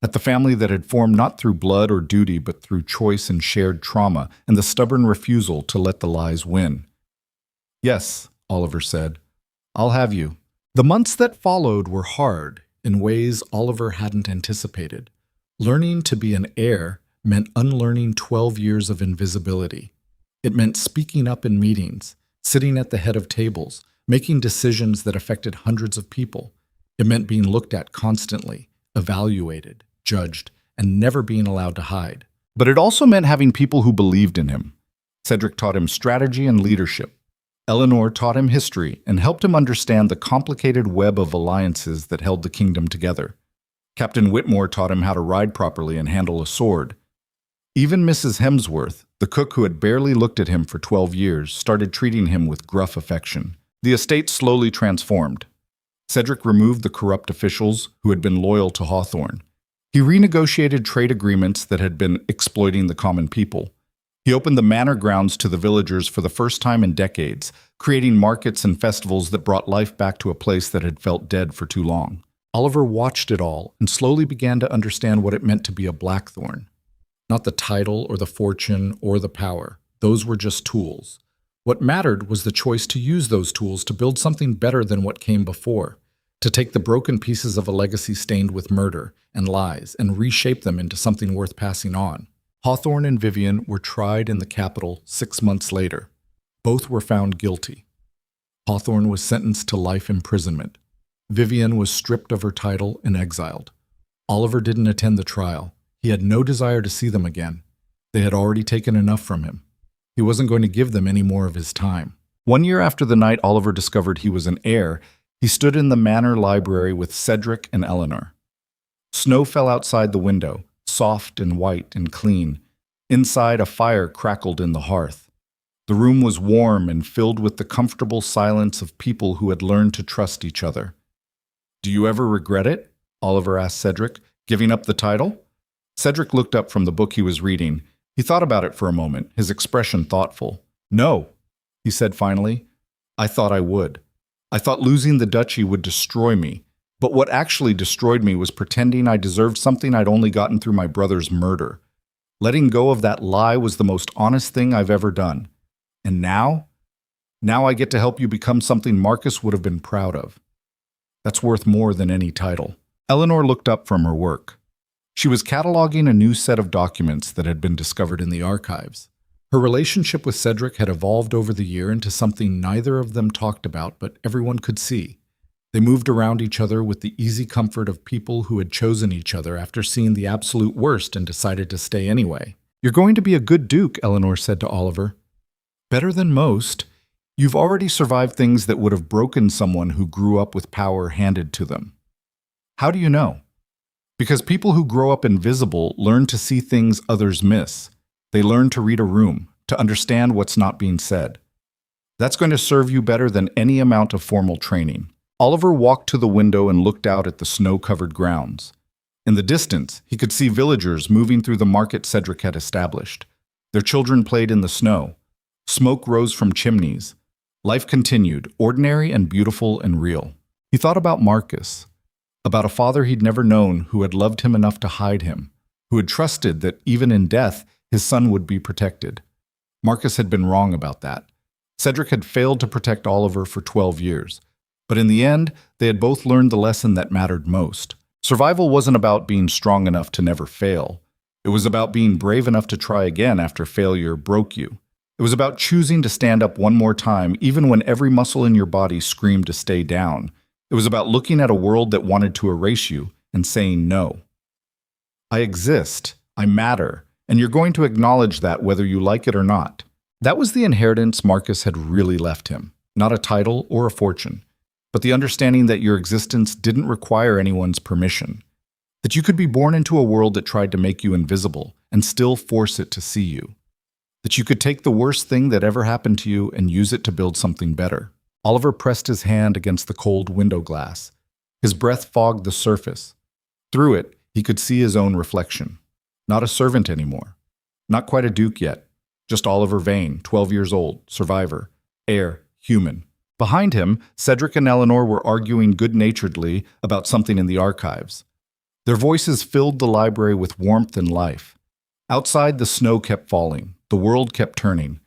At the family that had formed not through blood or duty, but through choice and shared trauma, and the stubborn refusal to let the lies win. "Yes," Oliver said. "I'll have you." The months that followed were hard in ways Oliver hadn't anticipated. Learning to be an heir meant unlearning 12 years of invisibility. It meant speaking up in meetings, sitting at the head of tables, making decisions that affected hundreds of people. It meant being looked at constantly, evaluated, judged, and never being allowed to hide. But it also meant having people who believed in him. Cedric taught him strategy and leadership. Eleanor taught him history and helped him understand the complicated web of alliances that held the kingdom together. Captain Whitmore taught him how to ride properly and handle a sword. Even Mrs. Hemsworth, the cook who had barely looked at him for 12 years, started treating him with gruff affection. The estate slowly transformed. Cedric removed the corrupt officials who had been loyal to Hawthorne. He renegotiated trade agreements that had been exploiting the common people. He opened the manor grounds to the villagers for the first time in decades, creating markets and festivals that brought life back to a place that had felt dead for too long. Oliver watched it all and slowly began to understand what it meant to be a Blackthorn. Not the title or the fortune or the power. Those were just tools. What mattered was the choice to use those tools to build something better than what came before, to take the broken pieces of a legacy stained with murder and lies and reshape them into something worth passing on. Hawthorne and Vivian were tried in the capital 6 months later. Both were found guilty. Hawthorne was sentenced to life imprisonment. Vivian was stripped of her title and exiled. Oliver didn't attend the trial. He had no desire to see them again. They had already taken enough from him. He wasn't going to give them any more of his time. 1 year after the night Oliver discovered he was an heir, he stood in the manor library with Cedric and Eleanor. Snow fell outside the window, soft and white and clean. Inside, a fire crackled in the hearth. The room was warm and filled with the comfortable silence of people who had learned to trust each other. "Do you ever regret it?" Oliver asked Cedric, "giving up the title?" Cedric looked up from the book he was reading. He thought about it for a moment, his expression thoughtful. "No," he said finally. "I thought I would. I thought losing the duchy would destroy me. But what actually destroyed me was pretending I deserved something I'd only gotten through my brother's murder. Letting go of that lie was the most honest thing I've ever done. And now I get to help you become something Marcus would have been proud of. That's worth more than any title." Eleanor looked up from her work. She was cataloging a new set of documents that had been discovered in the archives. Her relationship with Cedric had evolved over the year into something neither of them talked about, but everyone could see. They moved around each other with the easy comfort of people who had chosen each other after seeing the absolute worst and decided to stay anyway. "You're going to be a good duke," Eleanor said to Oliver. "Better than most. You've already survived things that would have broken someone who grew up with power handed to them." "How do you know?" "Because people who grow up invisible learn to see things others miss. They learn to read a room, to understand what's not being said. That's going to serve you better than any amount of formal training." Oliver walked to the window and looked out at the snow-covered grounds. In the distance, he could see villagers moving through the market Cedric had established. Their children played in the snow. Smoke rose from chimneys. Life continued, ordinary and beautiful and real. He thought about Marcus, about a father he'd never known who had loved him enough to hide him, who had trusted that even in death, his son would be protected. Marcus had been wrong about that. Cedric had failed to protect Oliver for 12 years. But in the end, they had both learned the lesson that mattered most. Survival wasn't about being strong enough to never fail. It was about being brave enough to try again after failure broke you. It was about choosing to stand up one more time even when every muscle in your body screamed to stay down. It was about looking at a world that wanted to erase you and saying no. "I exist, I matter, and you're going to acknowledge that whether you like it or not." That was the inheritance Marcus had really left him, not a title or a fortune, but the understanding that your existence didn't require anyone's permission, that you could be born into a world that tried to make you invisible and still force it to see you, that you could take the worst thing that ever happened to you and use it to build something better. Oliver pressed his hand against the cold window glass. His breath fogged the surface. Through it, he could see his own reflection. Not a servant anymore, Not quite a duke yet. Just Oliver Vane, 12 years old, survivor. Heir, human. Behind him, Cedric and Eleanor were arguing good-naturedly about something in the archives. Their voices filled the library with warmth and life. Outside, the snow kept falling. The world kept turning.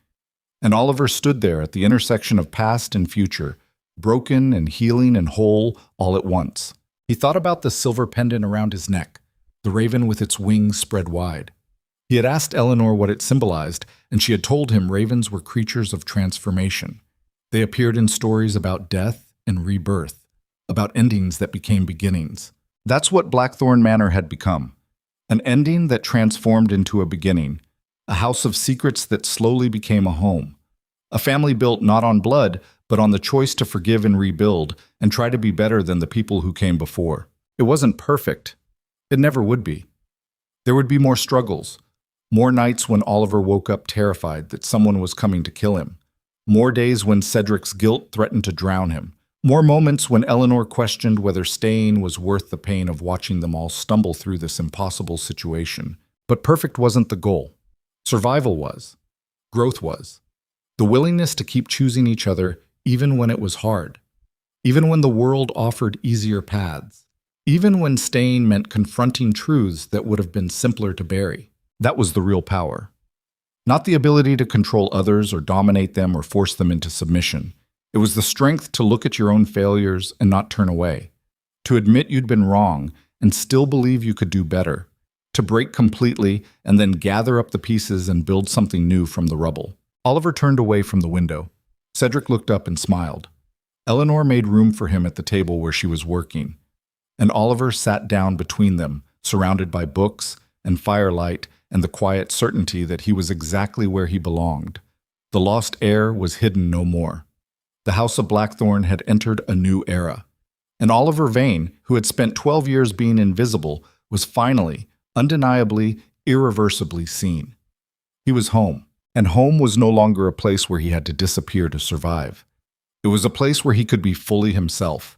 And Oliver stood there at the intersection of past and future, broken and healing and whole all at once. He thought about the silver pendant around his neck, the raven with its wings spread wide. He had asked Eleanor what it symbolized, and she had told him ravens were creatures of transformation. They appeared in stories about death and rebirth, about endings that became beginnings. That's what Blackthorn Manor had become. An ending that transformed into a beginning, a house of secrets that slowly became a home, a family built not on blood, but on the choice to forgive and rebuild and try to be better than the people who came before. It wasn't perfect. It never would be. There would be more struggles, more nights when Oliver woke up terrified that someone was coming to kill him, more days when Cedric's guilt threatened to drown him, more moments when Eleanor questioned whether staying was worth the pain of watching them all stumble through this impossible situation. But perfect wasn't the goal. Survival was. Growth was. The willingness to keep choosing each other even when it was hard. Even when the world offered easier paths. Even when staying meant confronting truths that would have been simpler to bury. That was the real power. Not the ability to control others or dominate them or force them into submission. It was the strength to look at your own failures and not turn away. To admit you'd been wrong and still believe you could do better. To break completely and then gather up the pieces and build something new from the rubble. Oliver turned away from the window. Cedric looked up and smiled. Eleanor made room for him at the table where she was working, and Oliver sat down between them, surrounded by books and firelight and the quiet certainty that he was exactly where he belonged. The lost heir was hidden no more. The House of Blackthorn had entered a new era, and Oliver Vane, who had spent 12 years being invisible, was finally, undeniably, irreversibly seen. He was home, and home was no longer a place where he had to disappear to survive. It was a place where he could be fully himself,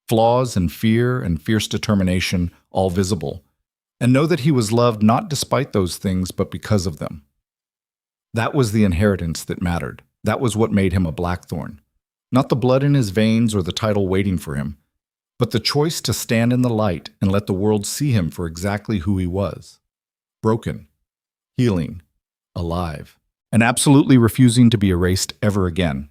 flaws and fear and fierce determination all visible, and know that he was loved not despite those things but because of them. That was the inheritance that mattered. That was what made him a Blackthorn. Not the blood in his veins or the title waiting for him, but the choice to stand in the light and let the world see him for exactly who he was. Broken, healing, alive, and absolutely refusing to be erased ever again.